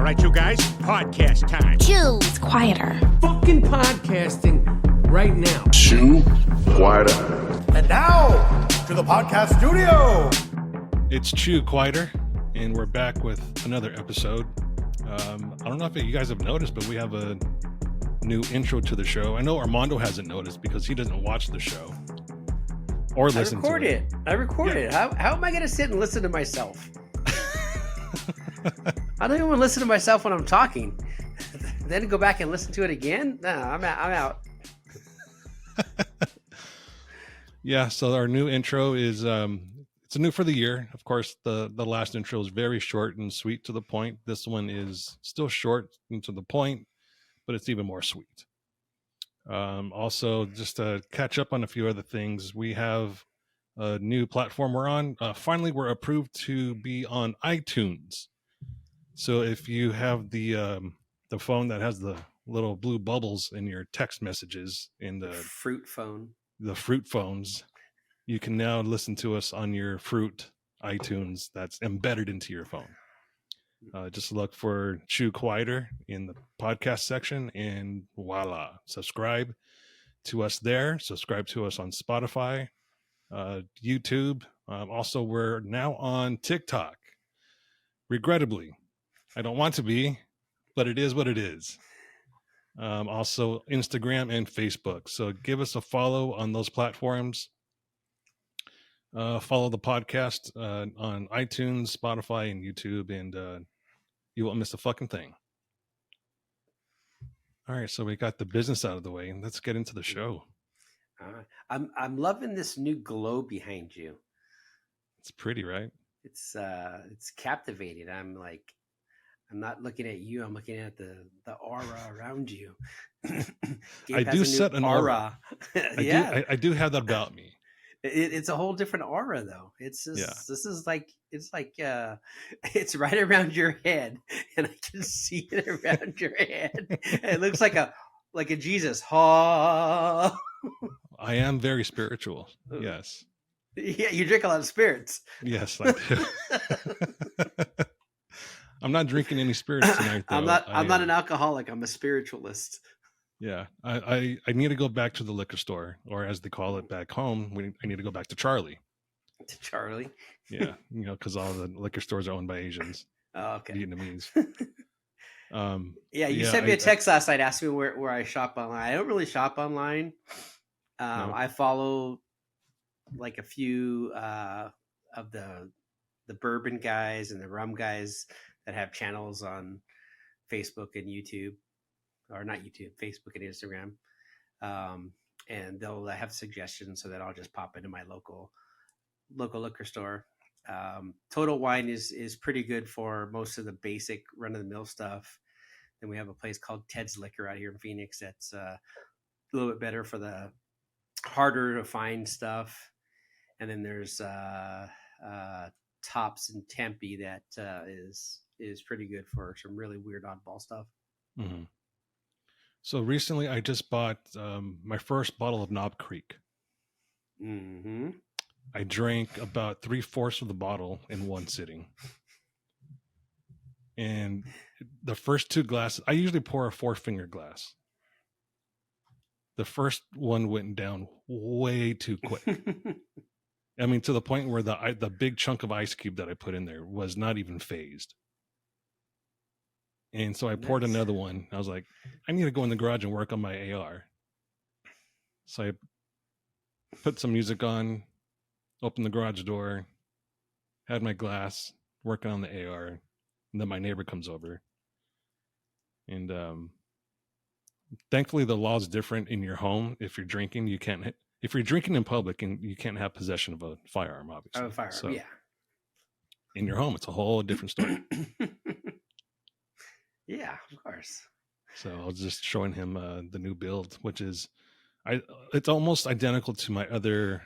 right, you guys? Podcast time. Chew. It's quieter. Fucking podcasting right now. Chew quieter. And now, to the podcast studio. It's Chew Quieter, and we're back with another episode. I don't know if you guys have noticed, but we have a new intro to the show. I know Armando hasn't noticed because he doesn't watch the show or listen to it. I record it. How am I going to sit and listen to myself? I don't even want to listen to myself when I'm talking. Then go back and listen to it again? No, I'm out. Yeah, so our new intro is it's new for the year. Of course, the last intro is very short and sweet to the point. This one is still short and to the point, but it's even more sweet. Also, just to catch up on a few other things, we have a new platform we're on. Finally, we're approved to be on iTunes. So if you have the phone that has the little blue bubbles in your text messages in the fruit phone, the fruit phones, you can now listen to us on your fruit iTunes that's embedded into your phone. Just look for Chew Quieter in the podcast section and voila, subscribe to us there. Subscribe to us on Spotify, YouTube. Also, we're now on TikTok. Regrettably, I don't want to be, but it is what it is. Also, Instagram and Facebook. So give us a follow on those platforms. Follow the podcast on iTunes, Spotify, and YouTube, and you won't miss a fucking thing. All right, so we got the business out of the way, and let's get into the show. I'm loving this new glow behind you. It's pretty, right? It's captivating. I'm not looking at you. I'm looking at the aura around you. I do set an aura. Yeah, I do have that about me. It's a whole different aura, though. It's just, This is like it's right around your head, and I can see it around your head. It looks like a Jesus. Ha! I am very spiritual. Yes. Yeah, you drink a lot of spirits. Yes, I do. I'm not drinking any spirits tonight, though. I'm not an alcoholic. I'm a spiritualist. Yeah, I need to go back to the liquor store, or as they call it back home, I need to go back to Charlie. To Charlie? Yeah, because all the liquor stores are owned by Asians. Oh, okay. Vietnamese. You sent me a text last night, asked me where I shop online. I don't really shop online. No. I follow like a few of the bourbon guys and the rum guys that have channels on Facebook and YouTube. Or not YouTube, Facebook and Instagram. And they'll have suggestions so that I'll just pop into my local liquor store. Total Wine is pretty good for most of the basic run-of-the-mill stuff. Then we have a place called Ted's Liquor out here in Phoenix that's a little bit better for the harder to find stuff. And then there's Tops in Tempe that is pretty good for some really weird oddball stuff. Mm-hmm. So recently, I just bought my first bottle of Knob Creek. Mm-hmm. I drank about 3/4 of the bottle in one sitting. And the first two glasses, I usually pour a 4-finger glass. The first one went down way too quick. I mean, to the point where the big chunk of ice cube that I put in there was not even phased. And so I poured another one. I was like, I need to go in the garage and work on my AR. So I put some music on, opened the garage door, had my glass, working on the AR. And then my neighbor comes over. And thankfully, the law is different in your home. If you're drinking, if you're drinking in public, and you can't have possession of a firearm, obviously. Oh, a firearm, so, yeah. In your home, it's a whole different story. Yeah, of course. So I was just showing him the new build, which is, it's almost identical to my other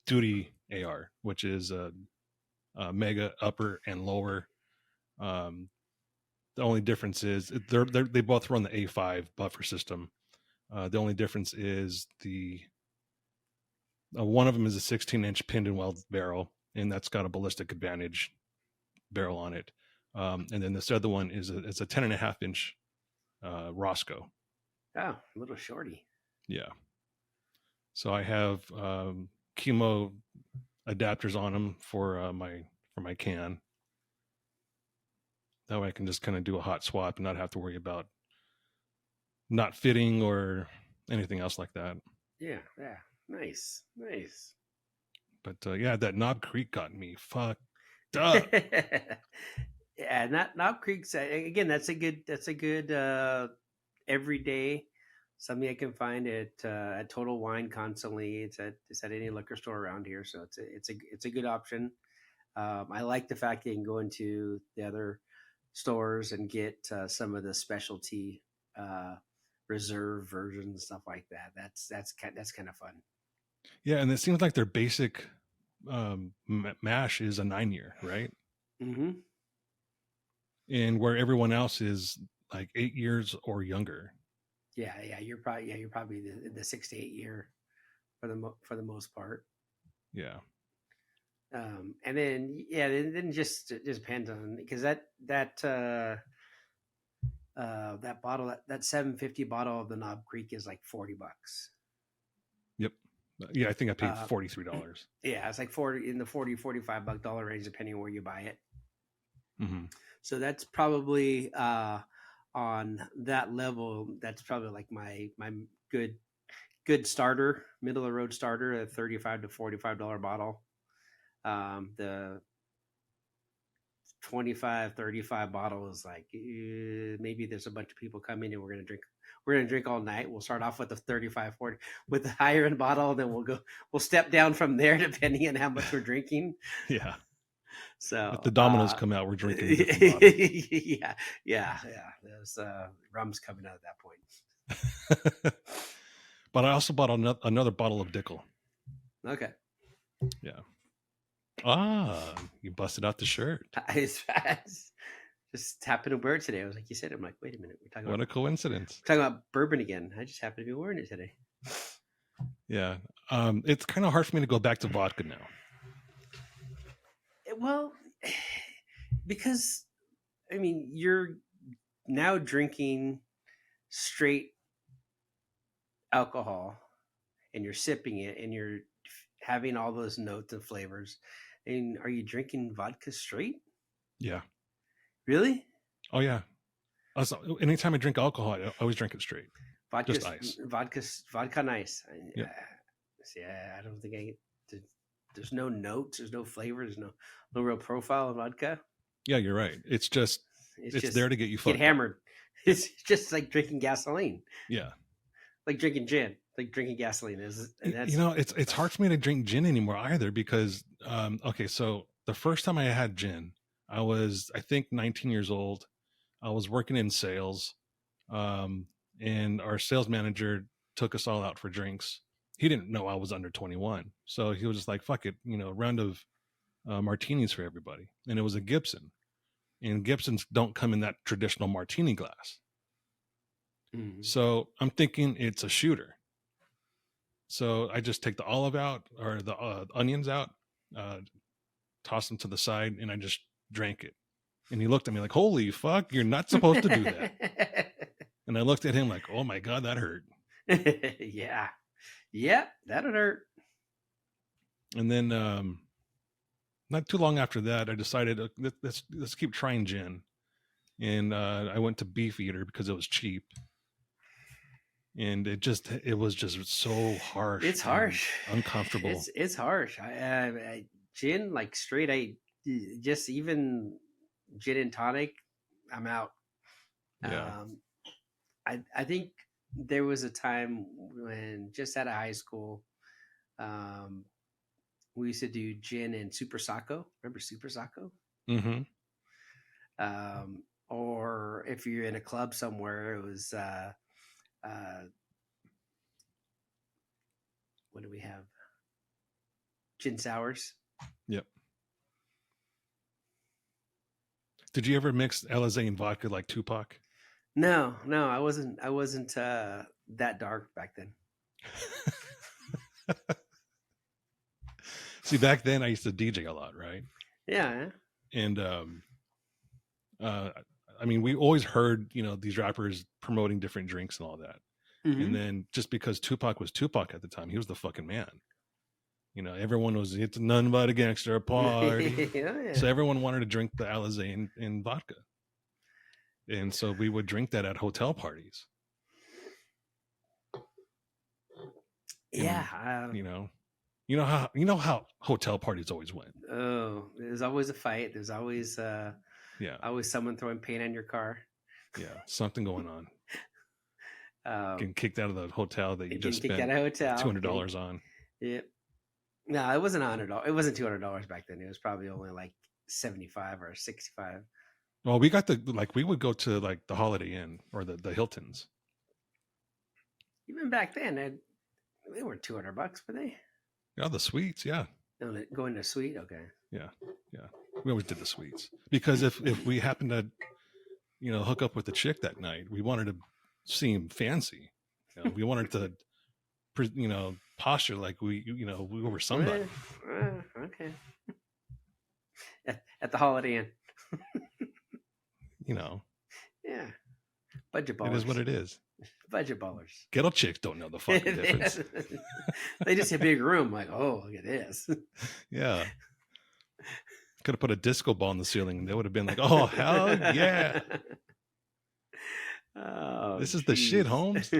duty AR, which is mega upper and lower. The only difference is they both run the A5 buffer system. The only difference is the one of them is a 16-inch pinned and welded barrel, and that's got a ballistic advantage barrel on it. And then this other one is it's a 10.5-inch Roscoe. Oh, a little shorty. Yeah. So I have chemo adapters on them for my can. That way I can just kind of do a hot swap and not have to worry about not fitting or anything else like that. Yeah. Nice. But yeah, that Knob Creek got me fucked up. Yeah, Knob Creek's again. That's a good everyday something I can find at Total Wine constantly. It's at any liquor store around here, so it's a good option. I like the fact that you can go into the other stores and get some of the specialty reserve versions, stuff like that. That's kind of fun. Yeah, and it seems like their basic mash is a 9-year, right? Mm-hmm. And where everyone else is like 8 years or younger. Yeah, you're probably the 6 to 8 year for the most part. Yeah. And then it just depends on, because that bottle, that 750 bottle of the Knob Creek is like $40. Yep. Yeah, I think I paid $43. Yeah, it's like $45 range depending on where you buy it. Mm-hmm. So that's probably on that level. That's probably like my good starter, middle of the road starter, a $35 to $45 bottle. The 25-35 bottle is like maybe there's a bunch of people coming and we're gonna drink all night. We'll start off with the 35-40 with the higher end bottle, then we'll step down from there depending on how much we're drinking. Yeah. So if the dominoes come out, we're drinking. Yeah. There's rum's coming out at that point. But I also bought another bottle of Dickel. Okay. Yeah. You busted out the shirt. I just happened to wear it today. I was like, you said, I'm like, wait a minute, we're talking What a coincidence. talking about bourbon again. I just happened to be wearing it today. Yeah. It's kind of hard for me to go back to vodka now. Well, because I mean, you're now drinking straight alcohol and you're sipping it and you're having all those notes and flavors. And are you drinking vodka straight? Yeah. Really? Oh yeah. Also, anytime I drink alcohol, I always drink it straight. Vodka, just ice. Vodka nice. Yep. See, I don't think there's no notes, there's no flavor, there's no real profile of vodka. Yeah, you're right. It's just there to get you fucked get hammered. It's just like drinking gasoline. Yeah. Like drinking gin. Like drinking gasoline is. It's hard for me to drink gin anymore either because okay, so the first time I had gin, I was I think 19 years old. I was working in sales, and our sales manager took us all out for drinks. He didn't know I was under 21, so he was just like, "Fuck it, a round of martinis for everybody." And it was a Gibson, and Gibsons don't come in that traditional martini glass. Mm-hmm. So I'm thinking it's a shooter. So I just take the olive out or the onions out, toss them to the side, and I just drank it. And he looked at me like, "Holy fuck, you're not supposed to do that." And I looked at him like, "Oh my God, that hurt." Yeah, that would hurt. And then not too long after that, I decided let's keep trying gin. And I went to Beefeater because it was cheap. And it was just so harsh. It's harsh, uncomfortable. It's harsh. I gin like straight. Just even gin and tonic, I'm out. Yeah. I think there was a time when just out of high school, we used to do gin and Super Sacco. Remember Super Sacco? Mm-hmm. Or if you're in a club somewhere, it was what do we have? Gin sours. Yep. Did you ever mix Alizé and vodka like Tupac? No, I wasn't that dark back then. See, back then I used to DJ a lot, right? Yeah. And I mean, we always heard, these rappers promoting different drinks and all that. Mhm. And then just because Tupac was Tupac at the time, he was the fucking man. Everyone was, it's none but a gangster party. Yeah. So everyone wanted to drink the Alizé and vodka. And so we would drink that at hotel parties. Yeah. You know how hotel parties always went. Oh, there's always a fight. There's always Yeah. always someone throwing paint on your car. Yeah. Something going on. Getting kicked out of the hotel that you Getting just kicked spent out of hotel. $200 on. Yep. No, it wasn't $100. It wasn't $200 back then. It was probably only like 75 or 65. Well, we got we would go to like the Holiday Inn or the Hiltons. Even back then, they weren't $200, were they? Yeah, the suites. Yeah. No, going to a suite. Okay. Yeah. We always did the suites because if we happened to, hook up with the chick that night, we wanted to seem fancy. We wanted to, posture like we were somebody. Okay. At the Holiday Inn. Yeah. Budget ballers. It is what it is. Budget ballers. Ghetto chicks don't know the fucking difference. They just a big room. Like, oh, look at this. Yeah. Could have put a disco ball in the ceiling and they would have been like, oh, hell yeah. Oh, this is the shit, Holmes.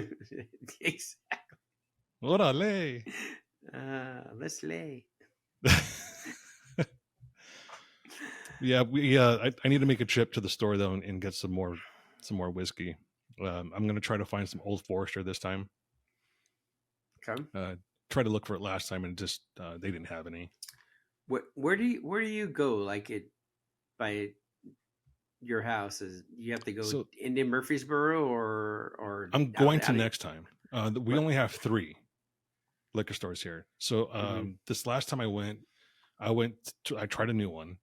Exactly. Orale. Let's lay. Yeah, I need to make a trip to the store though and get some more whiskey. I'm gonna try to find some Old Forester this time. Okay. Try to look for it last time and just they didn't have any. Where do you go? Like it by your house? Is you have to go into Murfreesboro or I'm going to next time. We only have 3 liquor stores here. So this last time I tried a new one.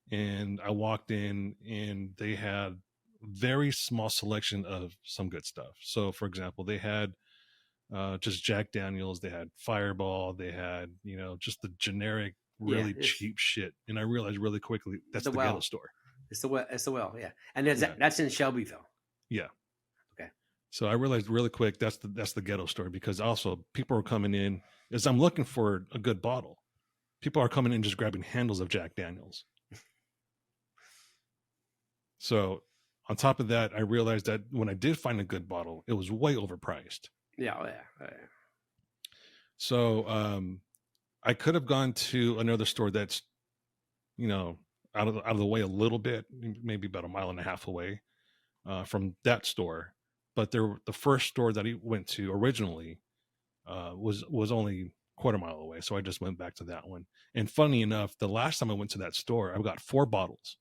And I walked in and they had very small selection of some good stuff. So for example, they had just Jack Daniels, they had Fireball, they had, just the generic, really cheap shit. And I realized really quickly that's the Ghetto store. It's the Well, yeah. And that's in Shelbyville. Yeah. Okay. So I realized really quick that's the Ghetto store because also people are coming in as I'm looking for a good bottle. People are coming in just grabbing handles of Jack Daniels. So on top of that, I realized that when I did find a good bottle, it was way overpriced. Yeah. Oh, yeah. So I could have gone to another store that's, out of the way a little bit, maybe about 1.5 miles away from that store. But the first store that he went to originally was only 1/4 mile away. So I just went back to that one. And funny enough, the last time I went to that store, I got 4 bottles.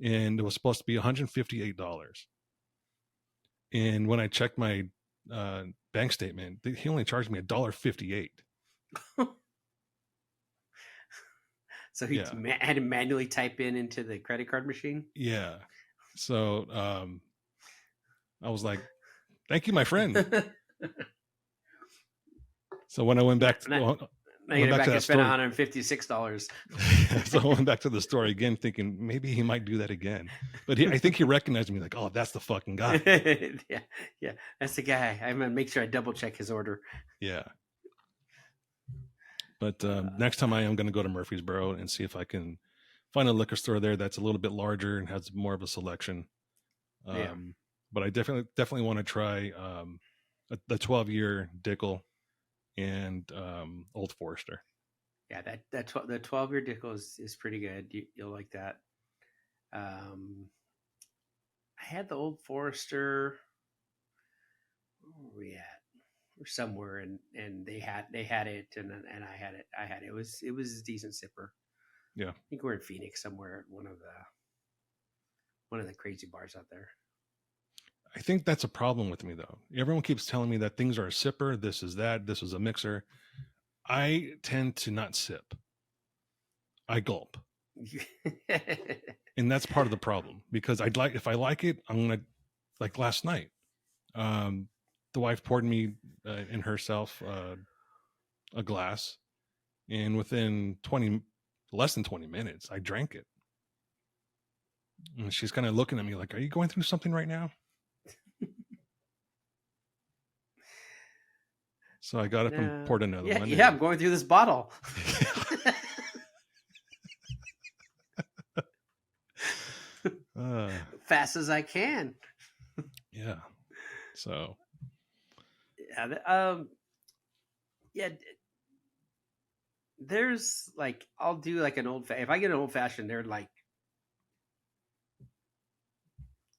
And it was supposed to be $158. And when I checked my bank statement, he only charged me $1.58. So he had to manually type into the credit card machine? Yeah. So I was like, thank you, my friend. So when I went back to... Now you're back and spend $156. So I went back to the store again, thinking maybe he might do that again. But I think he recognized me, like, oh, that's the fucking guy. yeah, that's the guy. I'm gonna make sure I double check his order. Yeah. But next time I am going to go to Murfreesboro and see if I can find a liquor store there that's a little bit larger and has more of a selection. But I definitely want to try the 12-year Dickel and Old Forester. Yeah, the 12-year Dickel is pretty good. You'll like that. I had the Old Forester. Where were we at? We're somewhere, and they had it, and I had it. It was a decent sipper. Yeah, I think we're in Phoenix somewhere at one of the crazy bars out there. I think that's a problem with me, though. Everyone keeps telling me that things are a sipper. This is that. This is a mixer. I tend to not sip. I gulp. And that's part of the problem because if I like it, I'm going to, like last night, the wife poured me in herself a glass, and within less than 20 minutes, I drank it. And she's kind of looking at me like, "Are you going through something right now?" So I got up and poured another yeah, one. yeah, I'm going through this bottle. Fast as I can. Yeah. So yeah. There's like, I'll do like an if I get an old fashioned, they're like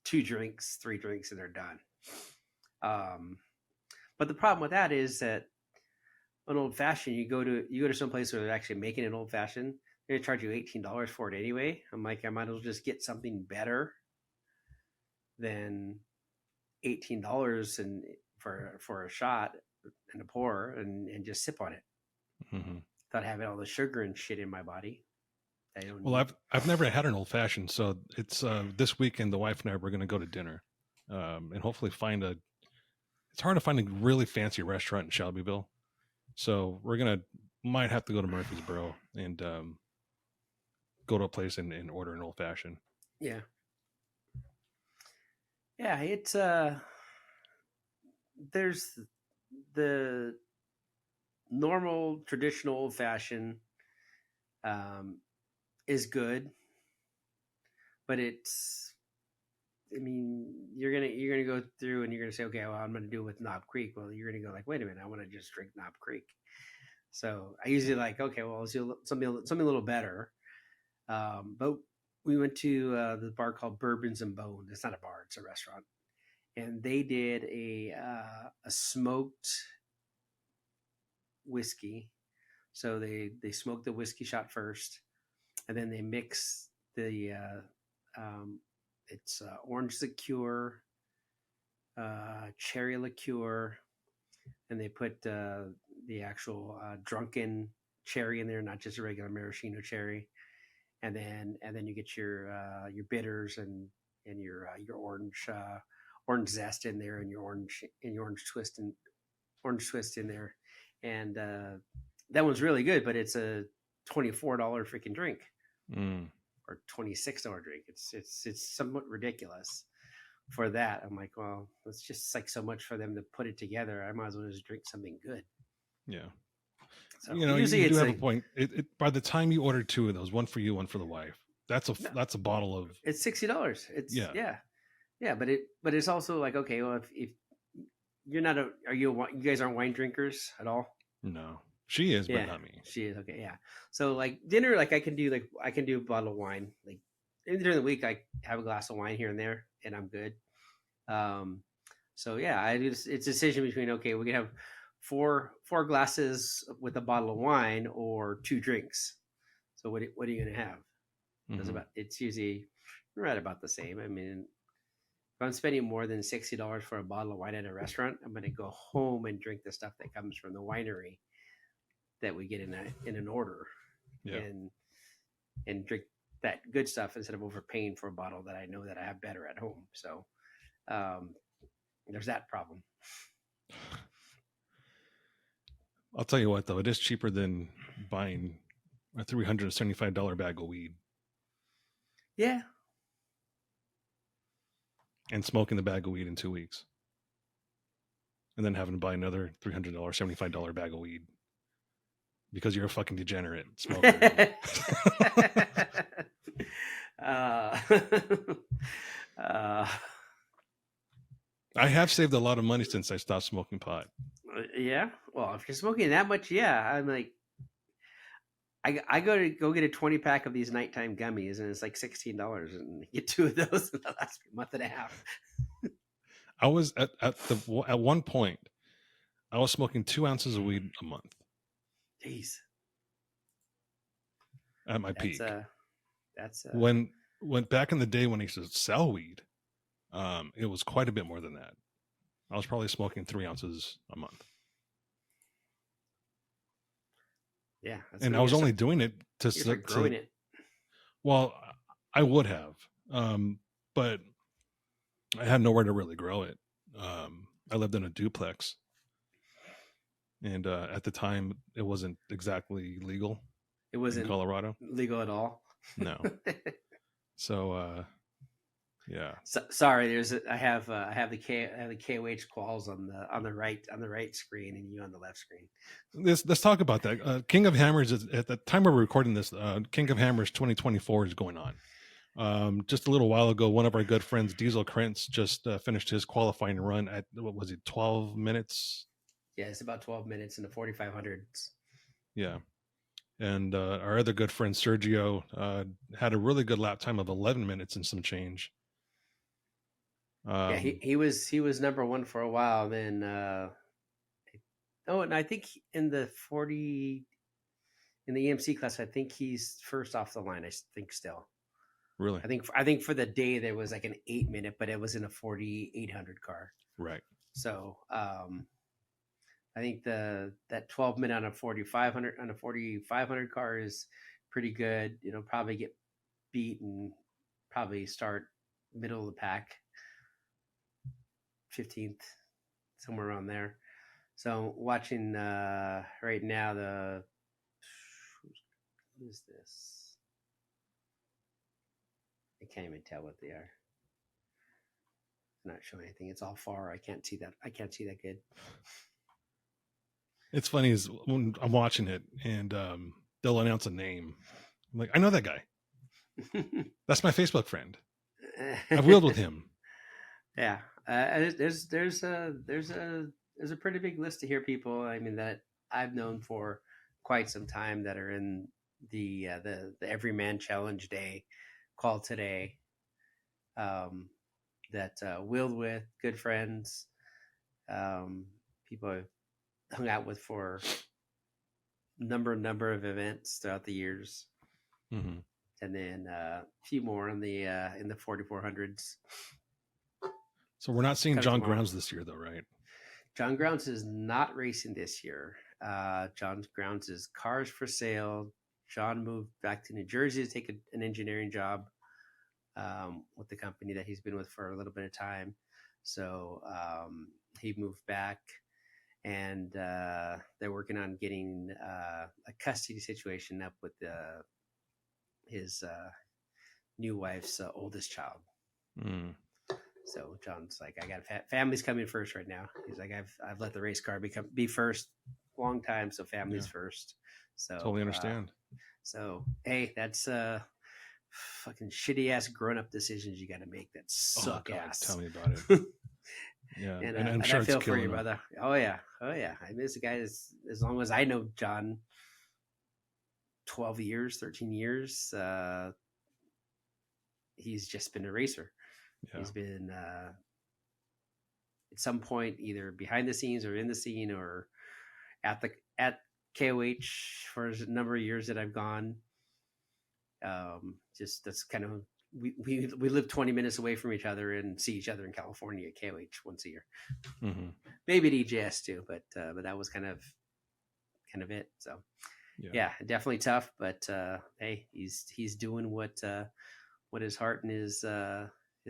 2 drinks, 3 drinks, and they're done. But the problem with that is that an old fashioned, you go to some place where they're actually making an old fashioned, they're gonna charge you $18 for it anyway. I'm like, I might as well just get something better than $18 and for a shot and a pour and just sip on it. Without having all the sugar and shit in my body. I've never had an old fashioned, so it's this weekend. The wife and I were going to go to dinner, and hopefully find it's hard to find a really fancy restaurant in Shelbyville, so might have to go to Murfreesboro and go to a place and order an old fashioned. Yeah, it's there's the normal traditional old fashioned is good, but you're gonna go through and you're gonna say, okay, well, I'm gonna do it with Knob Creek. Well, you're gonna go like, wait a minute, I want to just drink Knob Creek. So I usually like, okay, well, let's do something a little better. But we went to the bar called Bourbons and Bone. It's not a bar, it's a restaurant, and they did a smoked whiskey. So they smoke the whiskey shot first, and then they mix the it's orange liqueur, cherry liqueur, and they put the actual drunken cherry in there, not just a regular maraschino cherry, and then you get your bitters and your orange zest in there, and your orange twist in there. And that one's really good, but it's a $24 freaking drink or $26 drink. It's somewhat ridiculous for that. I'm like, well, it's just like so much for them to put it together. I might as well just drink something good. Yeah. So usually you do have a point. It by the time you order 2 of those, one for you, one for the wife, that's a bottle of. It's $60. It's yeah. But it's also like, okay, well, if you're not you guys aren't wine drinkers at all? No, she is, but not me. She is. Okay. Yeah. So like dinner, like I can do a bottle of wine. Like during the week, I have a glass of wine here and there, and I'm good. So yeah, it's a decision between, okay, we can have 4 glasses with a bottle of wine or 2 drinks. So what are you going to have? It's usually right about the same. I mean, if I'm spending more than $60 for a bottle of wine at a restaurant, I'm going to go home and drink the stuff that comes from the winery that we get in an order, and drink that good stuff instead of overpaying for a bottle that I know that I have better at home. So there's that problem. I'll tell you what, though, it is cheaper than buying a $375 bag of weed. Yeah. And smoking the bag of weed in 2 weeks. And then having to buy another $300, $75 bag of weed. Because you're a fucking degenerate smoker. I have saved a lot of money since I stopped smoking pot. Yeah. Well, if you're smoking that much, yeah. I'm like, I go get a 20-pack of these nighttime gummies, and it's like $16, and get 2 of those in the last month and a half. I was at one point, I was smoking 2 ounces of weed a month. Jeez. At my peak. That's when back in the day when I used to sell weed, it was quite a bit more than that. I was probably smoking 3 ounces a month. Yeah, and I was only doing it to growing it. Well, I would have, but I had nowhere to really grow it. I lived in a duplex, and at the time, it wasn't exactly legal. It wasn't in Colorado legal at all. No. So Yeah. Sorry, I have the KOH quals on the right screen and you on the left screen. Let's talk about that. King of Hammers is, at the time we're recording this. King of Hammers 2024 is going on. Just a little while ago, one of our good friends, Diesel Krentz, just finished his qualifying run at, what was it, 12 minutes? Yeah, it's about 12 minutes in the 4,500s. Yeah. And our other good friend Sergio had a really good lap time of 11 minutes and some change. Yeah, he was number one for a while. Then, and I think in the EMC class, I think he's first off the line. I think still. Really? I think for the day there was like an 8-minute, but it was in a 4,800 car. Right. So I think that 12-minute on a 4,500 car is pretty good. Probably get beat and probably start middle of the pack, 15th, somewhere around there. So watching right now who's this? I can't even tell what they are. It's not showing anything. It's all far. I can't see that good. It's funny is when I'm watching it and they'll announce a name. I'm like, I know that guy. That's my Facebook friend. I've wheeled with him. Yeah, there's a pretty big list of here people. I mean, that I've known for quite some time that are in the Everyman Challenge Day call today. That wheeled with, good friends, people I've hung out with for number of events throughout the years. Mm-hmm. And then a few more in the 4,400s. So we're not seeing John Grounds this year, though, right? John Grounds is not racing this year. John Grounds is cars for sale. John moved back to New Jersey to take an engineering job with the company that he's been with for a little bit of time. So he moved back, and they're working on getting a custody situation up with his new wife's oldest child. Mm. So John's like, I got family's coming first right now. He's like, I've let the race car be first long time, so family's first. So totally understand. So hey, that's fucking shitty ass grown up decisions you got to make that suck ass. Tell me about it. Yeah, and I'm sure I feel it's for you, him. brother. Oh yeah. I miss the guy as long as I know John. 12 years, 13 years. He's just been a racer. Yeah. He's been at some point either behind the scenes or in the scene or at KOH for a number of years that I've gone. Just that's kind of we live 20 minutes away from each other and see each other in California at KOH once a year. Mm-hmm. Maybe at EJS too, but that was kind of it. So yeah, definitely tough. But hey, he's doing what his heart and his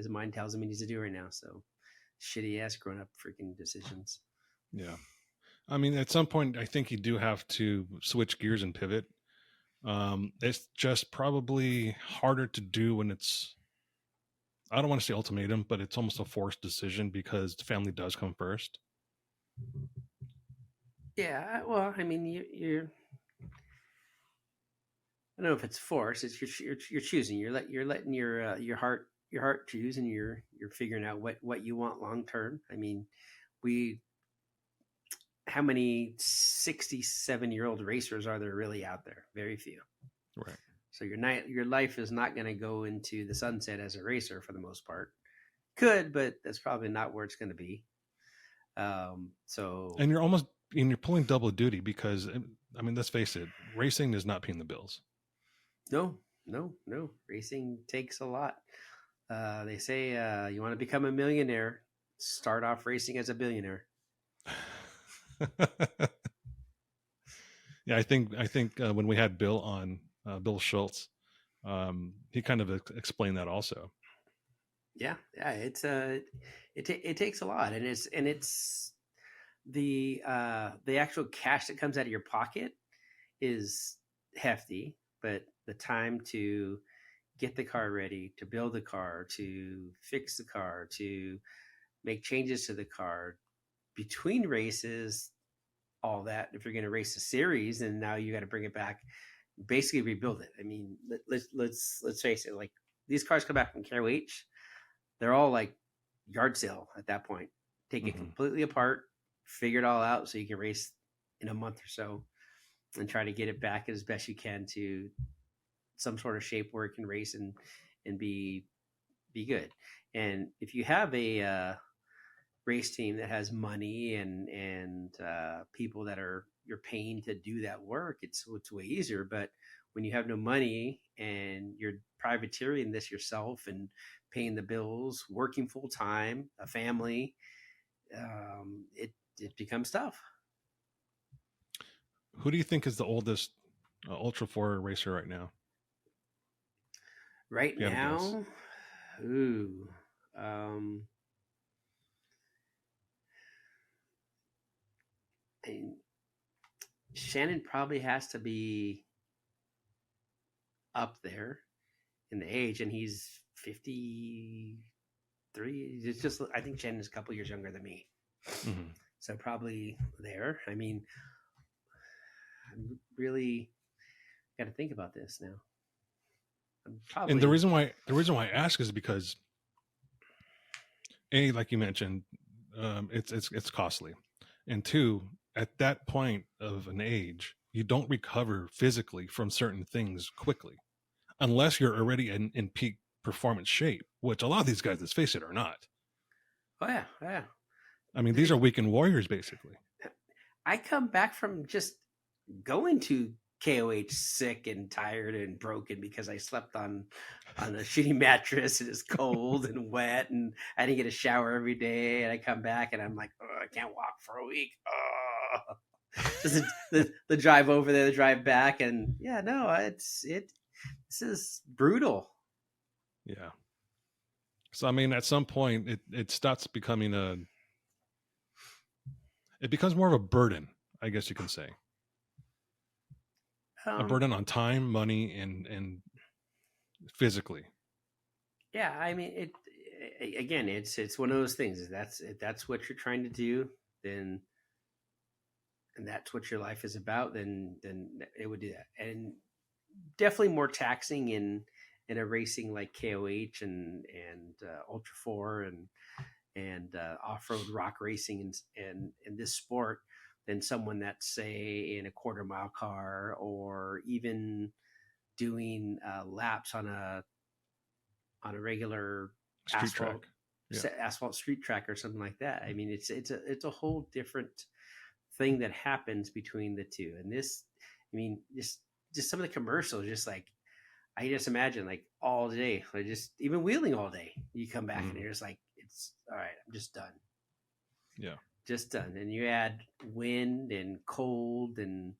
mind tells him he needs to do right now. So shitty ass grown up freaking decisions. Yeah. I mean, at some point, I think you do have to switch gears and pivot. It's just probably harder to do when it's, I don't want to say ultimatum, but it's almost a forced decision because the family does come first. Yeah. Well, I mean, you're I don't know if it's forced. It's you're choosing. You're letting your heart choose, and you're figuring out what you want long term. I mean, how many 67-year-old racers are there really out there? Very few. Right. So your life is not going to go into the sunset as a racer for the most part. Could, but that's probably not where it's going to be. And you're pulling double duty because, I mean, let's face it, racing is not paying the bills. No. Racing takes a lot. They say you want to become a millionaire, start off racing as a billionaire. Yeah, I think when we had Bill on, Bill Schultz, he kind of explained that also. Yeah, it takes a lot, and it's the actual cash that comes out of your pocket is hefty, but the time to get the car ready, to build the car, to fix the car, to make changes to the car between races, all that. If you're going to race a series, and now you got to bring it back, basically rebuild it. I mean, let's face it. Like, these cars come back from KOH, they're all like yard sale at that point. Take it completely apart, figure it all out, so you can race in a month or so, and try to get it back as best you can to some sort of shape where it can race and be good. And if you have a race team that has money and people that you're paying to do that work, it's way easier. But when you have no money and you're privateering this yourself and paying the bills, working full time, a family, it becomes tough. Who do you think is the oldest Ultra 4 racer right now? Right You have a guess. now, ooh, Shannon probably has to be up there in the age, and he's 53. It's just, I think Shannon's a couple years younger than me, so probably there. I mean, I'm really got to think about this now. And the reason why I ask is because, A, like you mentioned, it's costly, and two, at that point of an age, you don't recover physically from certain things quickly, unless you're already in peak performance shape, which a lot of these guys, let's face it, are not. Oh yeah. I mean, these are weekend warriors, basically. I come back from just going to KOH sick and tired and broken because I slept on a shitty mattress and it's cold and wet, and I didn't get a shower every day, and I come back and I'm like, oh, I can't walk for a week. Oh. Just the drive over there, the drive back, and yeah, no, this is brutal. Yeah. So I mean, at some point, it starts becoming it becomes more of a burden, I guess you can say. A burden on time, money, and physically. Yeah, I mean, it's one of those things. If that's what you're trying to do, then, and that's what your life is about, then it would do that. And definitely more taxing in a racing like KOH and Ultra 4 and off-road rock racing and in this sport than someone that's, say, in a quarter-mile car, or even doing laps on a regular asphalt street track or something like that. I mean, it's a whole different thing that happens between the two. And this, I mean, just some of the commercials, just like, I just imagine, like, all day, like, just even wheeling all day, you come back and you're just like, it's all right, I'm just done. Yeah. Just done. And you add wind and cold and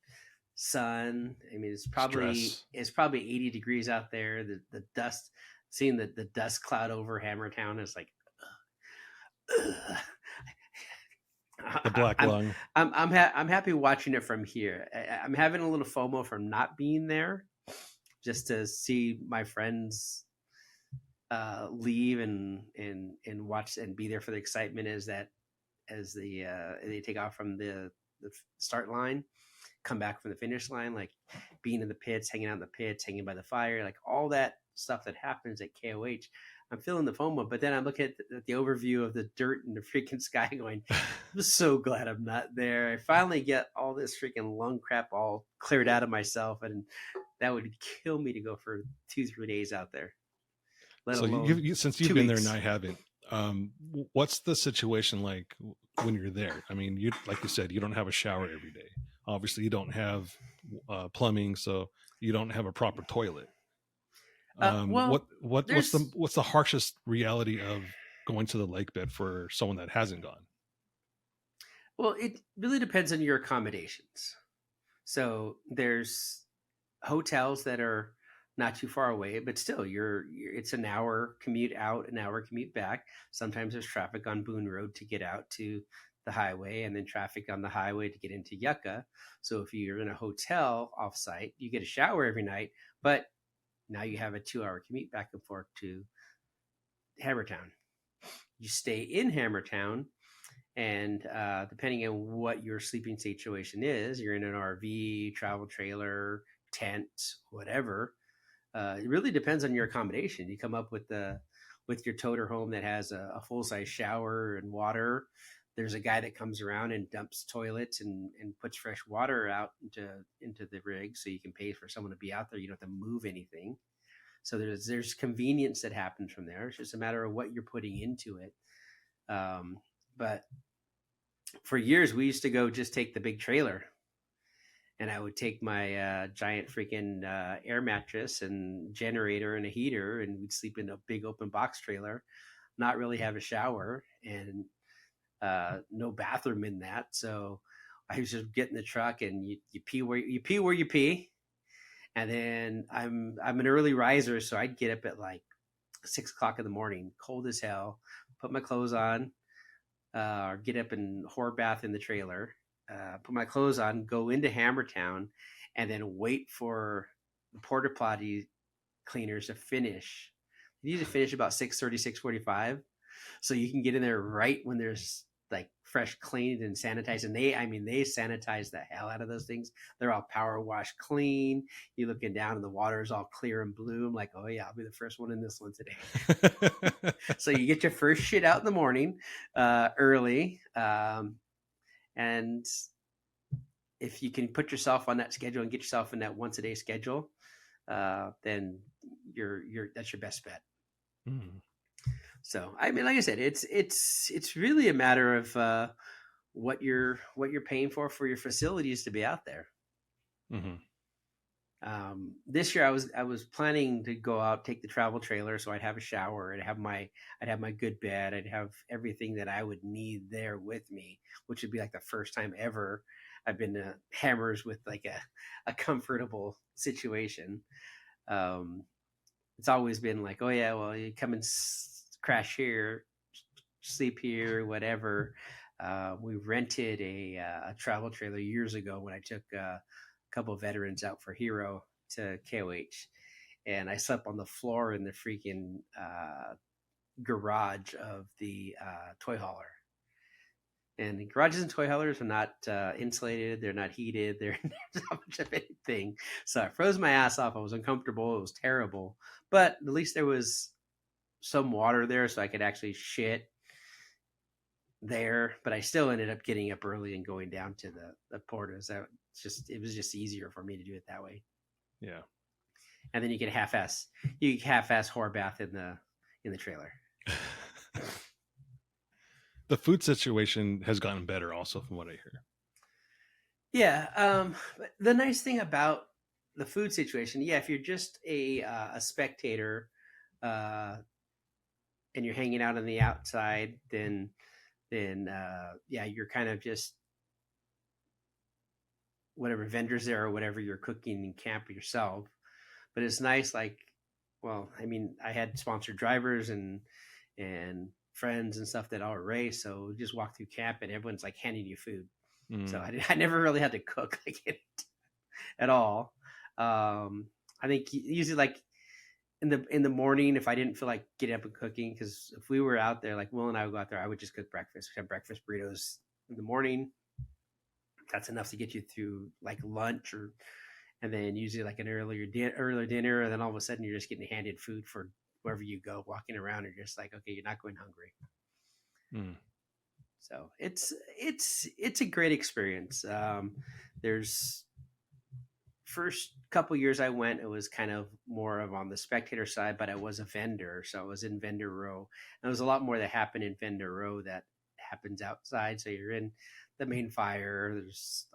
sun. I mean, it's probably 80 degrees out there. The dust, seeing the dust cloud over Hammertown is like, the black lung. I'm happy watching it from here. I'm having a little FOMO from not being there, just to see my friends leave and watch and be there for the excitement as they take off from the start line, come back from the finish line, like being in the pits, hanging out in the pits, hanging by the fire, like all that stuff that happens at KOH. I'm feeling the FOMO, but then I'm looking at the overview of the dirt and the freaking sky going, I'm so glad I'm not there. I finally get all this freaking lung crap all cleared out of myself, and that would kill me to go for 2-3 days out there. So since you've been there and I haven't, what's the situation like when you're there? I mean, like you said, you don't have a shower every day. Obviously, you don't have plumbing, so you don't have a proper toilet. What's the harshest reality of going to the lake bed for someone that hasn't gone? Well, it really depends on your accommodations. So there's hotels that are not too far away, but still it's an hour commute out, an hour commute back. Sometimes there's traffic on Boone Road to get out to the highway, and then traffic on the highway to get into Yucca. So if you're in a hotel offsite, you get a shower every night, but Now you have a 2-hour commute back and forth to Hammertown. You stay in Hammertown, and depending on what your sleeping situation is, you're in an RV, travel trailer, tent, whatever. It really depends on your accommodation. You come up with your toter home that has a full-size shower and water. There's a guy that comes around and dumps toilets and puts fresh water out into the rig, so you can pay for someone to be out there. You don't have to move anything. So there's convenience that happens from there. It's just a matter of what you're putting into it. But for years, we used to go just take the big trailer, and I would take my giant freaking air mattress and generator and a heater, and we'd sleep in a big open box trailer, not really have a shower and no bathroom in that. So I was just get in the truck, and you pee where you pee. And then I'm an early riser, so I'd get up at like 6 o'clock in the morning, cold as hell, put my clothes on, or get up and whore bath in the trailer, put my clothes on, go into Hammertown, and then wait for the porta potty cleaners to finish. They usually finish about 6:30, 6:45, so you can get in there right when there's like fresh cleaned and sanitized. And they sanitize the hell out of those things. They're all power wash clean. You're looking down and the water is all clear and blue. I'm like, oh yeah, I'll be the first one in this one today. So you get your first shit out in the morning, early. And if you can put yourself on that schedule and get yourself in that once a day schedule, then that's your best bet. Mm. So, I mean, like I said, it's really a matter of what you're paying for your facilities to be out there. Mm-hmm. This year, I was planning to go out, take the travel trailer, so I'd have a shower, I'd have my good bed, I'd have everything that I would need there with me, which would be like the first time ever I've been to Hammers with like a comfortable situation. It's always been like, oh yeah, well, you come and crash here, sleep here, whatever. We rented a travel trailer years ago when I took a couple of veterans out for Hero to KOH, and I slept on the floor in the freaking garage of the toy hauler. And the garages and toy haulers are not insulated. They're not heated. There's not much of anything. So I froze my ass off. I was uncomfortable. It was terrible. But at least there was some water there, so I could actually shit there. But I still ended up getting up early and going down to the portas. It was just easier for me to do it that way. Yeah. And then you can half-ass whore bath in the trailer. The food situation has gotten better also from what I hear. Yeah. The nice thing about the food situation, yeah, if you're just a spectator and you're hanging out on the outside, then yeah, you're kind of just whatever vendors there or whatever you're cooking in camp yourself. But it's nice, like, well, I mean, I had sponsored drivers and friends and stuff that all race, so just walk through camp and everyone's like handing you food. So I never really had to cook like it at all. I think usually like in the morning, if I didn't feel like getting up and cooking, because if we were out there, like Will and I would go out there, I would just cook breakfast. We have breakfast burritos in the morning. That's enough to get you through like lunch, and then usually like an earlier dinner, and then all of a sudden you're just getting handed food for wherever you go, walking around, and you're just like, okay, you're not going hungry. So it's a great experience. There's first couple years I went, it was kind of more of on the spectator side, but I was a vendor, so I was in vendor row. And there was a lot more that happened in vendor row that happens outside. So you're in the main fire. There's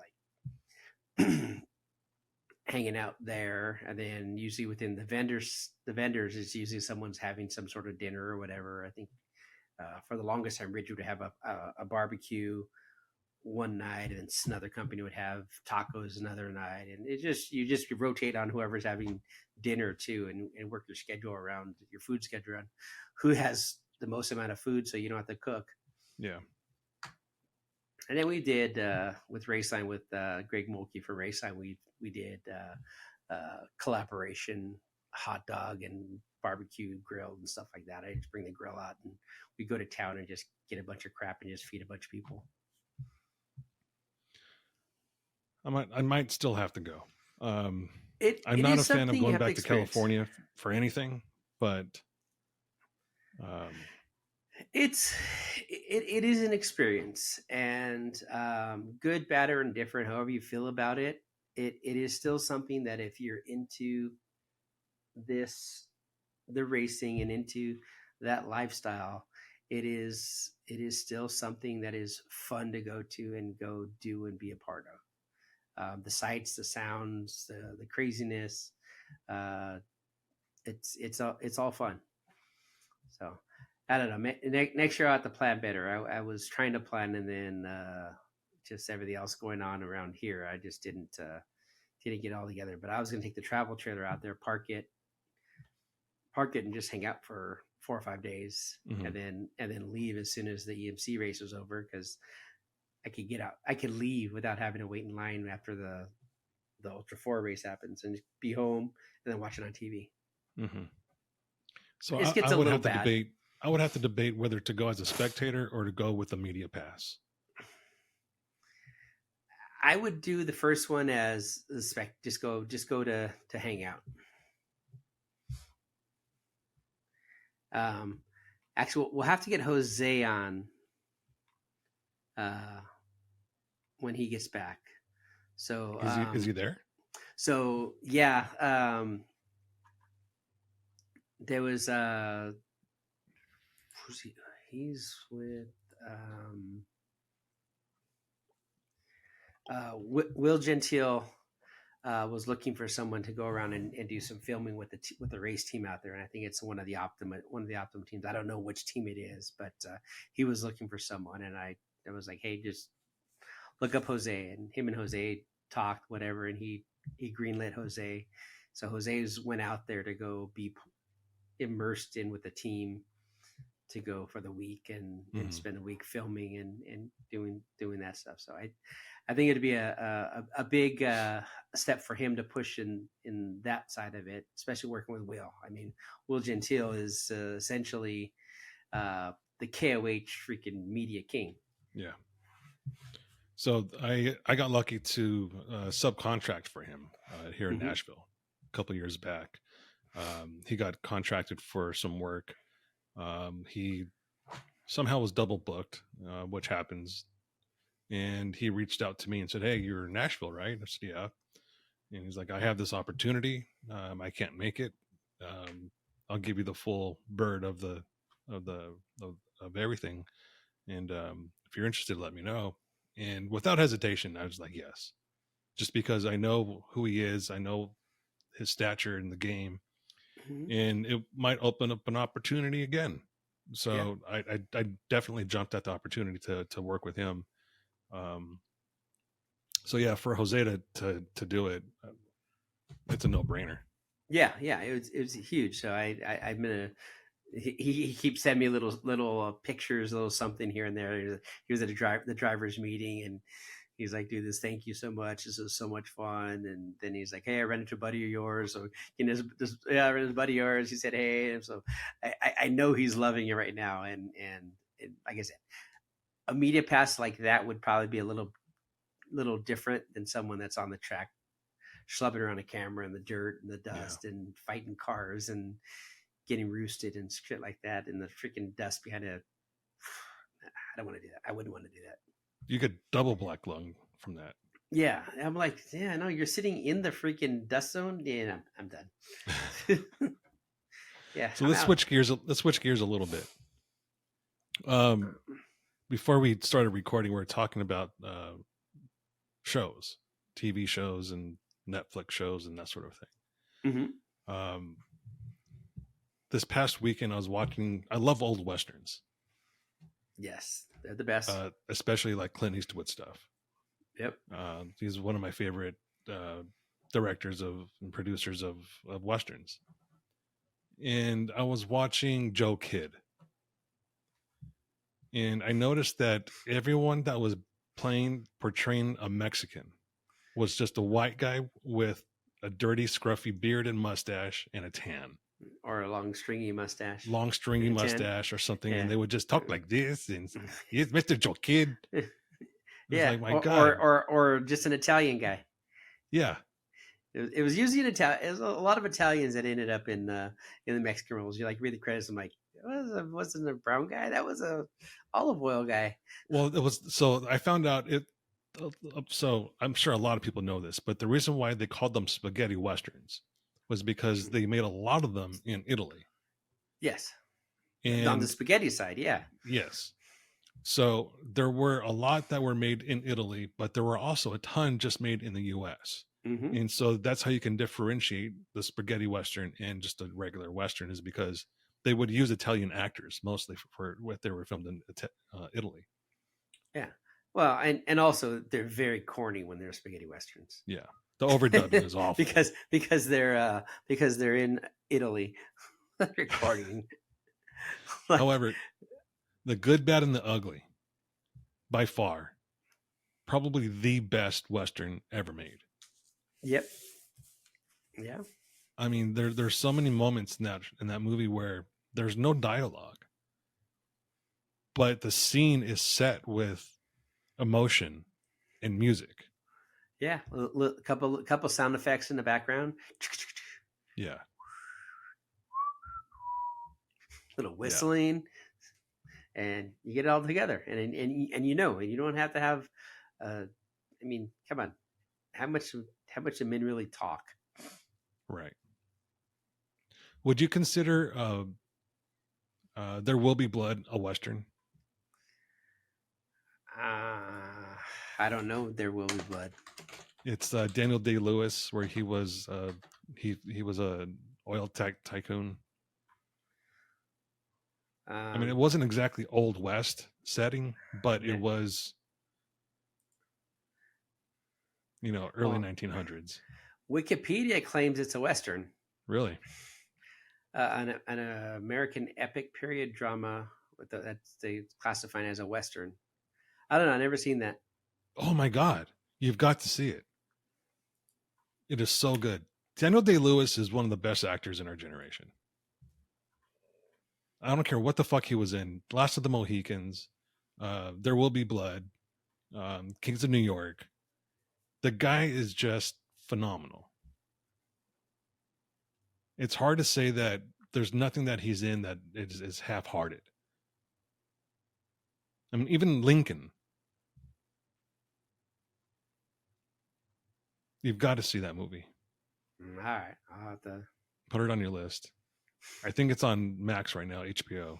like hanging out there, and then usually within the vendors is usually someone's having some sort of dinner or whatever. I think for the longest time, Ridge would have a barbecue one night, and then another company would have tacos another night, and you just rotate on whoever's having dinner too, and work your schedule around your food schedule around who has the most amount of food, so you don't have to cook. Yeah. And then we did with Raceline with Greg Mulkey from Raceline. We did collaboration hot dog and barbecue grilled and stuff like that. I just bring the grill out and we go to town and just get a bunch of crap and just feed a bunch of people. I might still have to go. I'm It not is a fan of something you going have back to experience. California for anything, but it is an experience, and good, bad, or indifferent, however you feel about it, it is still something that if you're into the racing and into that lifestyle, it is still something that is fun to go to and go do and be a part of. The sights, the sounds, the craziness, it's all fun. So I don't know. Next year I'll have to plan better. I was trying to plan, and then just everything else going on around here, I just didn't get it all together. But I was going to take the travel trailer out there, park it, and just hang out for 4 or 5 days, Mhm. and then leave as soon as the EMC race was over, because I could get out. I could leave without having to wait in line after the Ultra 4 race happens, and just be home and then watch it on TV. Mhm. So It gets I a would little have to bad. debate. I would have to debate whether to go as a spectator or to go with the media pass. I would do the first one as the spec. Just go to hang out. Actually, we'll have to get Jose on when he gets back. So Is he there? So yeah, there was he's with Will Gentile. Was looking for someone to go around and do some filming with the race team out there, and I think it's one of the Optima teams. I don't know which team it is, but he was looking for someone, and I was like, hey, just look up Jose, and him and Jose talked whatever, and he greenlit Jose. So Jose's went out there to go be immersed in with the team, to go for the week and spend a week filming and doing that stuff. So I think it'd be a big step for him to push in that side of it, especially working with Will. I mean, Will Gentile is essentially the KOH freaking media king. Yeah. So I got lucky to subcontract for him here in Nashville a couple years back. He got contracted for some work. He somehow was double booked, which happens. And he reached out to me and said, hey, you're in Nashville, right? I said, yeah. And he's like, I have this opportunity. I can't make it. I'll give you the full bird of everything. And if you're interested, let me know. And without hesitation, I was like, yes, just because I know who he is. I know his stature in the game, and it might open up an opportunity again. So yeah. I definitely jumped at the opportunity to work with him. So yeah, for Jose to do it, it's a no brainer. Yeah. It was huge. So I'm gonna. He keeps sending me little pictures, a little something here and there. He was at the drivers meeting, and he's like, "Dude, thank you so much. This was so much fun." And then he's like, "Hey, I ran into a buddy of yours." So I ran into a buddy of yours. He said, "Hey," and so I know he's loving it right now. And like I said, a media pass like that would probably be a little different than someone that's on the track, schlepping around a camera in the dirt and the dust and fighting cars and getting roosted and shit like that in the freaking dust behind I don't want to do that. I wouldn't want to do that. You get double black lung from that. Yeah. I'm like, yeah, no, you're sitting in the freaking dust zone. Yeah, I'm done. Yeah. So let's switch gears a little bit. Before we started recording, we were talking about shows, TV shows and Netflix shows and that sort of thing. This past weekend, I love old Westerns. Yes, they're the best. Especially like Clint Eastwood stuff. Yep. He's one of my favorite directors and producers of Westerns. And I was watching Joe Kidd. And I noticed that everyone that was portraying a Mexican was just a white guy with a dirty, scruffy beard and mustache and a tan, or a long stringy mustache. long stringy And tan. mustache or something, Yeah. and they would just talk like this. And yes, Mr. Joe Kid. Yeah, like, my or, God. or just an Italian guy. Yeah, It was usually an Italian. It was a lot of Italians that ended up in the Mexican roles. You like read the credits. I'm like, it wasn't a brown guy. That was a olive oil guy. well, it was. So I found out it. So I'm sure a lot of people know this, but the reason why they called them spaghetti westerns was because they made a lot of them in Italy. Yes, And on the spaghetti side, yeah. yes. So there were a lot that were made in Italy, but there were also a ton just made in the US. Hmm. And so that's how you can differentiate the spaghetti Western and just a regular Western, is because they would use Italian actors mostly for what they were filmed in Italy. Yeah. Well, and also they're very corny when they're spaghetti westerns. Yeah. The overdubbing is awful. because they're in Italy. They're corny. However, The Good, Bad, and the Ugly, by far, probably the best Western ever made. Yep. Yeah. I mean, there's so many moments in that movie where there's no dialogue, but the scene is set with emotion and music. Yeah. A couple sound effects in the background. Yeah. Little whistling, and you get it all together, and you don't have to have. I mean, come on, how much do men really talk? Right. Would you consider There Will Be Blood a Western? I don't know. There Will Be Blood. It's Daniel Day-Lewis, where he was he was a oil tycoon. I mean, it wasn't exactly Old West setting, but Yeah. it was, early 1900s. Wikipedia claims it's a Western, Really? an American epic period drama that's they classify as a Western. I don't know. I've never seen that. Oh my God. You've got to see it. It is so good. Daniel Day-Lewis is one of the best actors in our generation. I don't care what the fuck he was in. Last of the Mohicans, There Will Be Blood, Kings of New York. The guy is just phenomenal. It's hard to say that there's nothing that he's in that is half-hearted. I mean, even Lincoln. You've got to see that movie. All right, I'll have to. Put it on your list. I think it's on Max right now, HBO.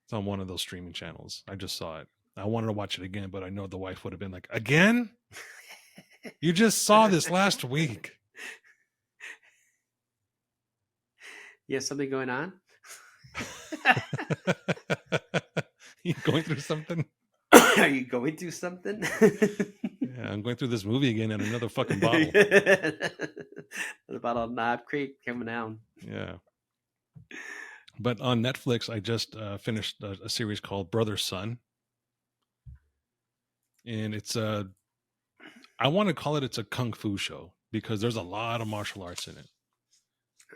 It's on one of those streaming channels. I just saw it. I wanted to watch it again, but I know the wife would have been like, again? You just saw this last week. You have something going on? You going through something? Are you going through something? Yeah, I'm going through this movie again and another fucking bottle. The bottle of Knob Creek coming down. Yeah. But on Netflix, I just finished a series called Brother Son. And it's I want to call it's a kung fu show because there's a lot of martial arts in it.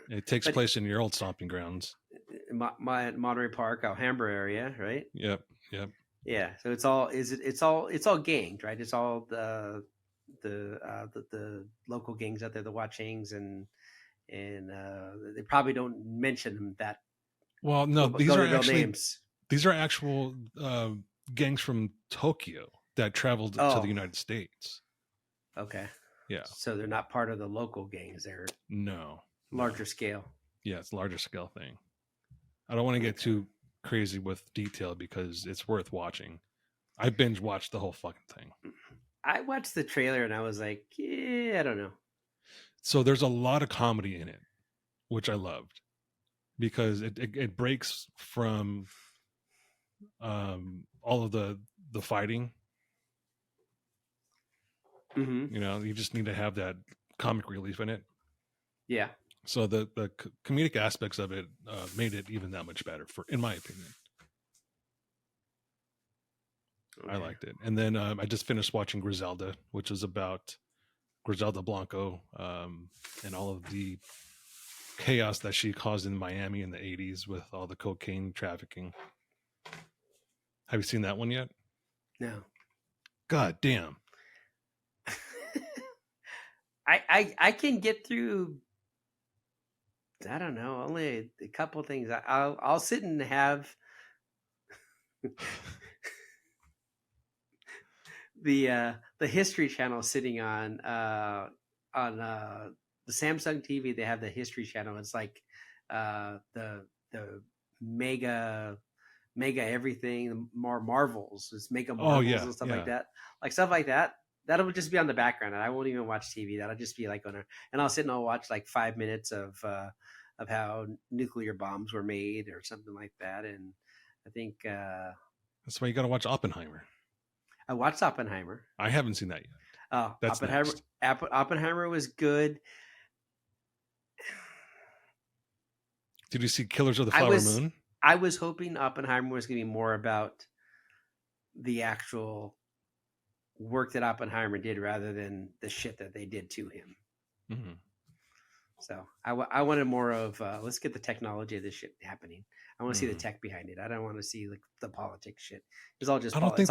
It takes place in your old stomping grounds. My Monterey Park, Alhambra area, right? Yep. Yeah. So it's all ganged, right? It's all the local gangs out there, the Watchings, and they probably don't mention them that. Well, no, go these to are real actually names. these are actual gangs from Tokyo that traveled to the United States. Okay. Yeah. So they're not part of the local gangs. They're No. larger scale. Yeah, it's a larger scale thing. I don't want to get too crazy with detail because it's worth watching. I binge watched the whole fucking thing. I watched the trailer and I was like, yeah, I don't know. So there's a lot of comedy in it, which I loved because it breaks from all of the fighting. Mm-hmm. You just need to have that comic relief in it. Yeah. So the comedic aspects of it made it even that much better, in my opinion. Okay. I liked it. And then I just finished watching Griselda, which is about Griselda Blanco, and all of the chaos that she caused in Miami in the 80s with all the cocaine trafficking. Have you seen that one yet? No. God damn. I can get through, I don't know, only a couple things. I'll sit and have the History Channel sitting on the Samsung TV. They have the History Channel. It's like the mega everything, the more Marvels. It's mega Marvels and stuff like that. Like stuff like that. That'll just be on the background, and I won't even watch TV. That'll just be like and I'll sit and I'll watch like 5 minutes of how nuclear bombs were made or something like that. And I think that's why you got to watch Oppenheimer. I watched Oppenheimer. I haven't seen that yet. Oh, that's Oppenheimer was good. Did you see Killers of the Flower Moon? I was hoping Oppenheimer was going to be more about the actual work that Oppenheimer did rather than the shit that they did to him. Mm-hmm. So I wanted more of let's get the technology of this shit happening. I want to see the tech behind it. I don't want to see like the politics shit. It's all just politics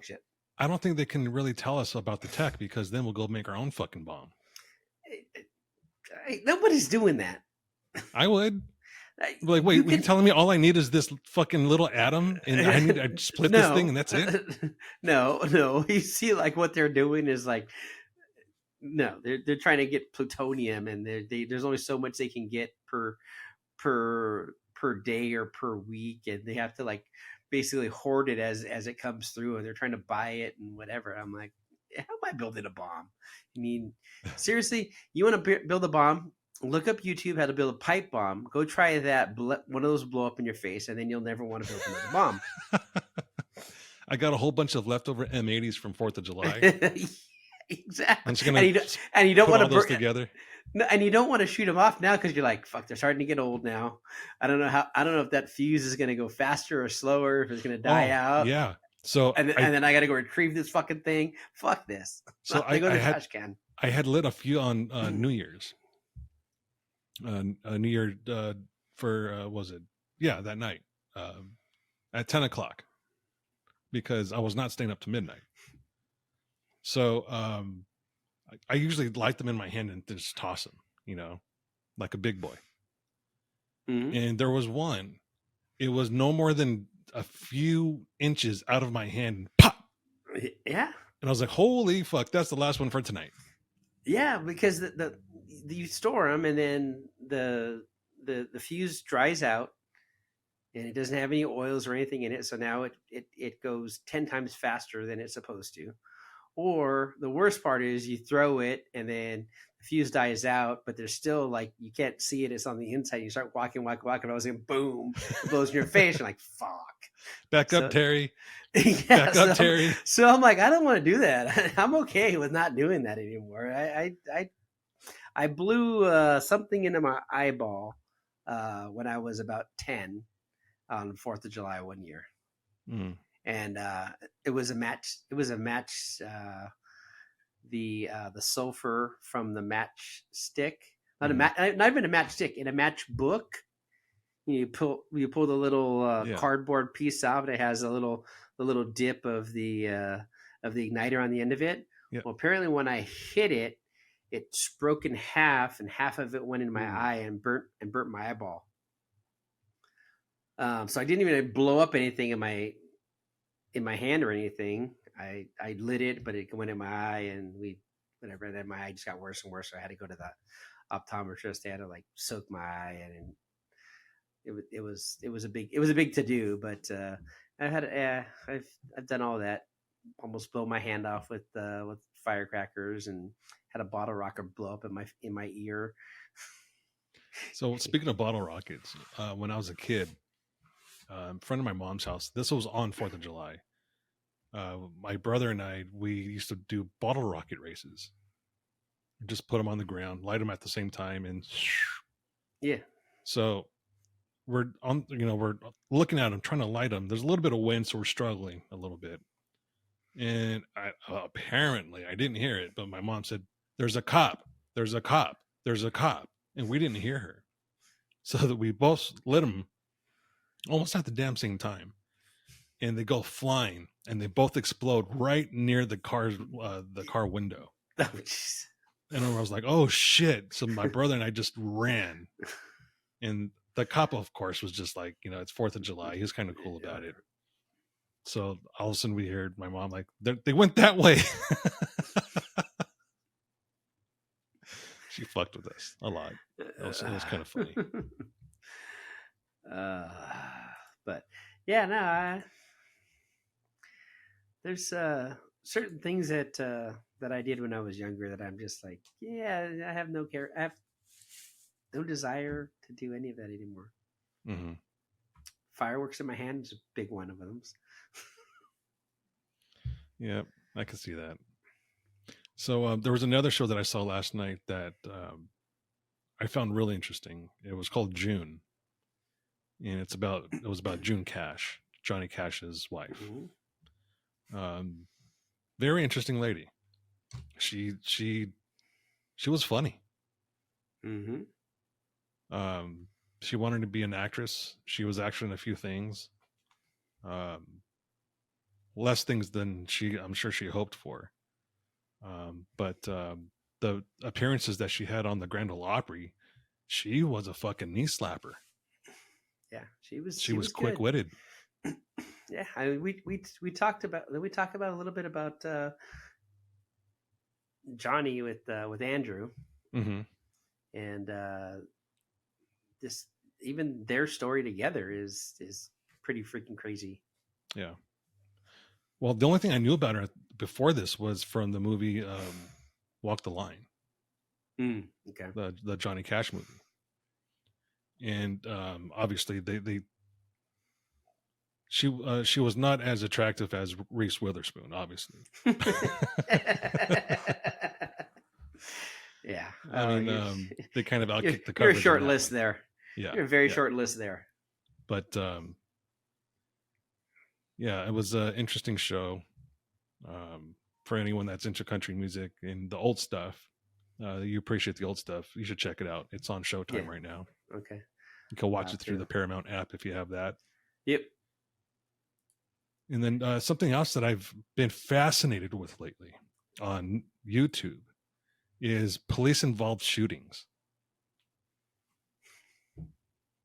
shit. I don't think they can really tell us about the tech because then we'll go make our own fucking bomb. Nobody's doing that. I would. Like, wait, you're telling me all I need is this fucking little atom and I split this thing and that's it? No. You see, like what they're doing is like, no, they're trying to get plutonium, and there's only so much they can get per day or per week, and they have to like basically hoard it as it comes through, and they're trying to buy it and whatever. I'm like, how am I building a bomb? I mean, seriously, you want to build a bomb? Look up YouTube how to build a pipe bomb. Go try that. One of those blow up in your face, and then you'll never want to build another bomb. I got a whole bunch of leftover M80s from 4th of July. Exactly. I'm just gonna and you don't want to those together. No, and you don't want to shoot them off now because you're like, fuck, they're starting to get old now. I don't know if that fuse is going to go faster or slower, if it's going to die out. Yeah. So and then I got to go retrieve this fucking thing. Fuck this. So I go to the trash can. I had lit a few on New Year's. New Year for was it? Yeah, that night at 10 o'clock because I was not staying up to midnight. So I usually light them in my hand and just toss them, like a big boy. Mm-hmm. And there was one. It was no more than a few inches out of my hand. Pop! Yeah. And I was like, holy fuck, that's the last one for tonight. Yeah, because the you store them and then the fuse dries out and it doesn't have any oils or anything in it. So now it goes 10 times faster than it's supposed to. Or the worst part is you throw it and then the fuse dies out, but there's still like, you can't see it. It's on the inside. You start walking. I was like, boom, it blows in your face. You're like, fuck. Back up, Terry. Yeah, Back up, Terry. So I'm like, I don't want to do that. I'm okay with not doing that anymore. I blew something into my eyeball when I was about 10 on 4th of July one year. Mm. And it was a match. The sulfur from the match stick, not even a matchstick, in a matchbook. You pull the little cardboard piece out. It has the little dip of the igniter on the end of it. Yep. Well, apparently when I hit it, it's broke in half, and half of it went in my eye and burnt my eyeball. So I didn't even blow up anything in my hand or anything. I lit it, but it went in my eye, and and then my eye just got worse and worse. So I had to go to the optometrist. They had to like soak my eye, and it was a big to do. But I've done all that. Almost blow my hand off with firecrackers, and had a bottle rocket blow up in my ear. So speaking of bottle rockets, when I was a kid, in front of my mom's house, this was on 4th of July. My brother and we used to do bottle rocket races. Just put them on the ground, light them at the same time, and yeah. So we're looking at them, trying to light them. There's a little bit of wind, so we're struggling a little bit. And apparently I didn't hear it, but my mom said, there's a cop, there's a cop, there's a cop. And we didn't hear her. So that we both lit them almost at the damn same time. And they go flying and they both explode right near the car window. Oh, jeez. And I was like, oh shit. So my brother and I just ran. And the cop, of course, was just like, it's 4th of July. He was kind of cool about it. So all of a sudden we heard my mom like, they went that way. She fucked with us a lot. It was kind of funny. But yeah, no, there's certain things that I did when I was younger that I'm just like, yeah, I have no care. I have no desire to do any of that anymore. Mm-hmm. Fireworks in my hand is a big one of them. Yeah, I can see that. So there was another show that I saw last night that I found really interesting. It was called June, and it was about June Cash, Johnny Cash's wife. Mm-hmm. Very interesting lady. She was funny. Mm-hmm. She wanted to be an actress. She was actually in a few things, less things than I'm sure she hoped for. But the appearances that she had on the Grand Ole Opry, she was a fucking knee slapper. Yeah, she was quick witted. Yeah, I mean, we talked about a little bit about Johnny with Andrew, Mm-hmm. and this even their story together is pretty freaking crazy. Yeah. Well, the only thing I knew about her before this was from the movie Walk the Line. Okay. The Johnny Cash movie. And obviously she was not as attractive as Reese Witherspoon, obviously. Yeah. I mean, they kind of outkicked the You're coverage. a short list there. Yeah. You're a very short list there. But yeah, it was an interesting show for anyone that's into country music and the old stuff. You appreciate the old stuff, you should check it out. It's on Showtime right now. Okay. You can watch it through the Paramount app if you have that. Yep. And then something else that I've been fascinated with lately on YouTube is police-involved shootings.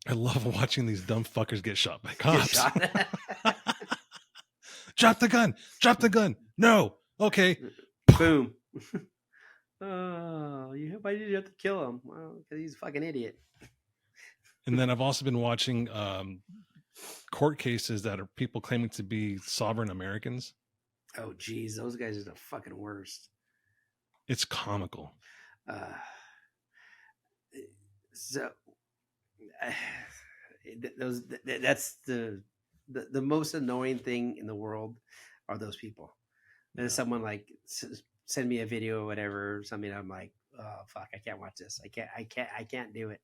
I love watching these dumb fuckers get shot by cops. Drop the gun. Drop the gun. No. Okay. Boom. Oh, why did you have to kill him? Well, because he's a fucking idiot. And then I've also been watching court cases that are people claiming to be sovereign Americans. Oh, geez. Those guys are the fucking worst. It's comical. That's the most annoying thing in the world are those people. There's someone like send me a video or whatever, something. I'm like, oh fuck, I can't watch this. I can't do it.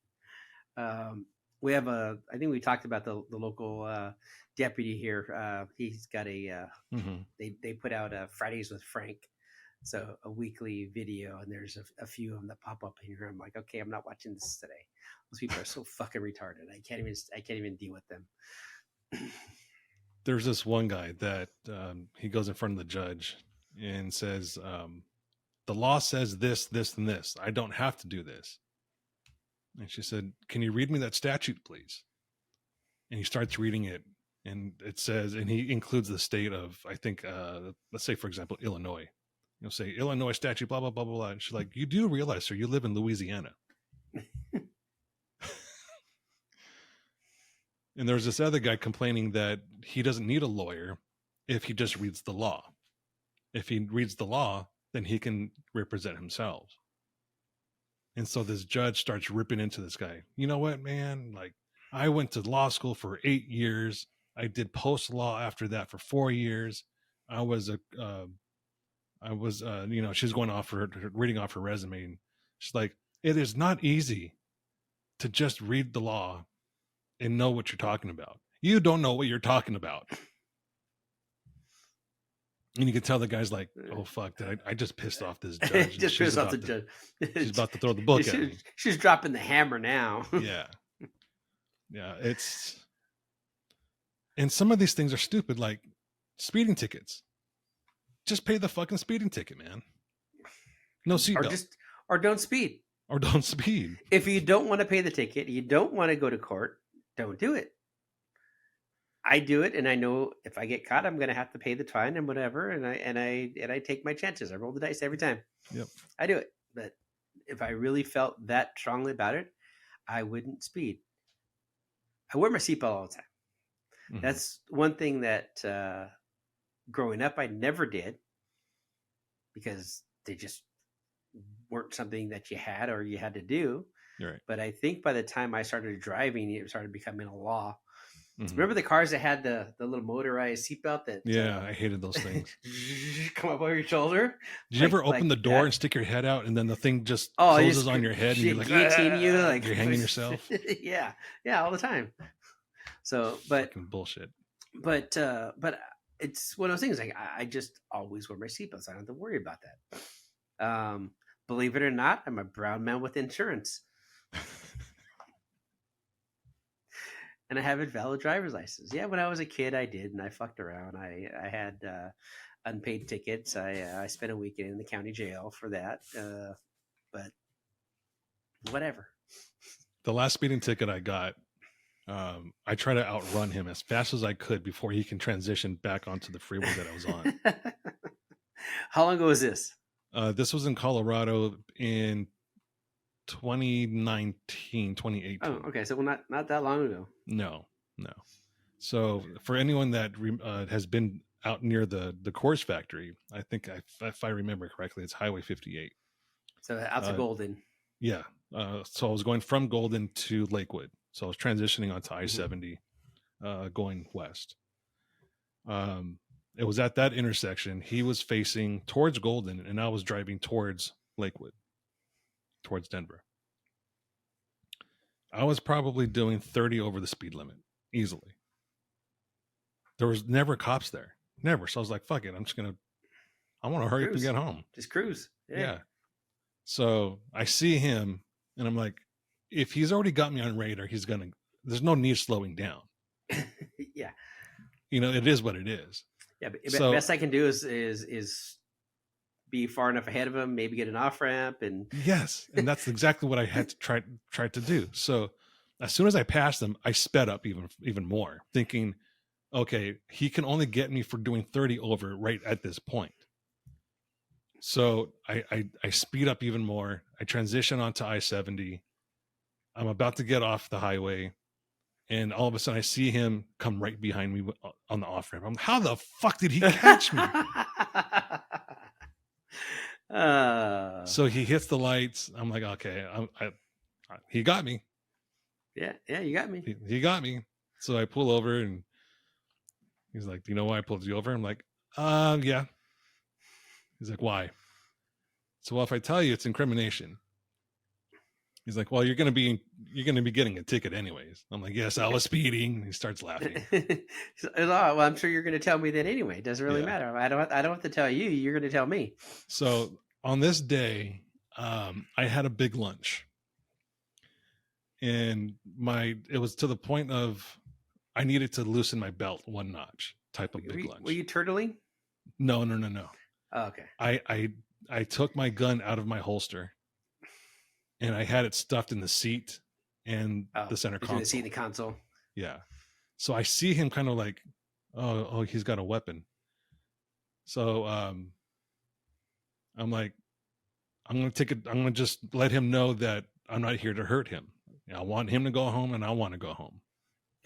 We have I think we talked about the local deputy here. He's got they put out Fridays with Frank. So a weekly video, and there's a few of them that pop up here. I'm like, okay, I'm not watching this today. Those people are so fucking retarded. I can't even deal with them. There's this one guy that he goes in front of the judge and says, the law says this, this, and this. I don't have to do this. And she said, can you read me that statute, please? And he starts reading it, and it says, and he includes the state of, I think, let's say, for example, Illinois. You'll say Illinois statute, blah, blah, blah, blah, blah. And she's like, you do realize, sir, you live in Louisiana. And there's this other guy complaining that he doesn't need a lawyer if he just reads the law. If he reads the law, then he can represent himself. And so this judge starts ripping into this guy. You know what, man? Like, I went to law school for 8 years. I did post law after that for 4 years. She's going off reading off her resume. And she's like, it is not easy to just read the law and know what you're talking about. You don't know what you're talking about. And you can tell the guy's like, "Oh fuck! I just pissed off this judge. Just She's pissed off the about judge. She's about to throw the book at me." She's dropping the hammer now. Yeah, yeah. And some of these things are stupid, like speeding tickets. Just pay the fucking speeding ticket, man. No seatbelt. Or don't speed. Or don't speed. If you don't want to pay the ticket, you don't want to go to court, don't do it. I do it, and I know if I get caught, I'm going to have to pay the fine and whatever, and I take my chances. I roll the dice every time. Yep. I do it. But if I really felt that strongly about it, I wouldn't speed. I wear my seatbelt all the time. Mhm. That's one thing that growing up I never did because they just weren't something that you had or you had to do. You're right. But I think by the time I started driving, it started becoming a law. Mhm. Remember the cars that had the little motorized seatbelt that Yeah, I hated those things. come up over your shoulder? Did you ever open the door that? and stick your head out, and then the thing just Oh, closes on your head, and you're like, guillotine you, "Ah," like you're hanging yourself? yeah, all the time. So, but Fucking bullshit. but it's one of those things. Like I just always wear my seatbelts. I don't have to worry about that. Believe it or not, I'm a brown man with insurance. And I have a valid driver's license. Yeah, when I was a kid, I did, and I fucked around. I had unpaid tickets. I spent a weekend in the county jail for that. But whatever. The last speeding ticket I got, I tried to outrun him as fast as I could before he can transition back onto the freeway that I was on. How long ago was this? This was in Colorado in 2019, 2018. Oh, okay. So not that long ago. No. So for anyone that has been out near the Coors factory, I think if I remember correctly, it's Highway 58. So out to Golden. Yeah. So I was going from Golden to Lakewood. So I was transitioning onto I-70, going west. It was at that intersection. He was facing towards Golden, and I was driving towards Lakewood, towards Denver. I was probably doing 30 over the speed limit easily. There was never cops there. Never. So I was like, fuck it. I want to hurry up and get home. Just cruise. Yeah. So I see him and I'm like, if he's already got me on radar, there's no need slowing down. Yeah. It is what it is. Yeah. But best I can do is be far enough ahead of him, maybe get an off ramp, and yes, and that's exactly what I had to try to do. So as soon as I passed him, I sped up even more, thinking, okay, he can only get me for doing 30 over right at this point. So I speed up even more. I transition onto I-70. I'm about to get off the highway, and all of a sudden I see him come right behind me on the off ramp. How the fuck did he catch me? So he hits the lights. I'm like, okay, he got me. Yeah, you got me. He got me. So I pull over, and he's like, "Do you know why I pulled you over?" I'm like, yeah. He's like, "Why?" So, well, if I tell you, it's incrimination. He's like, "Well, you're gonna be getting a ticket anyways." I'm like, "Yes, I was speeding." And he starts laughing. Well, I'm sure you're going to tell me that anyway. It doesn't really matter. I don't have to tell you. You're going to tell me. So on this day, I had a big lunch, and it was to the point of I needed to loosen my belt one notch. Type of big lunch. Were you turtling? No. Oh, okay. I took my gun out of my holster, and I had it stuffed in the seat and the center console. The seat in the console. Yeah. So I see him kind of like, oh, he's got a weapon. So I'm like, I'm going to just let him know that I'm not here to hurt him. I want him to go home, and I want to go home,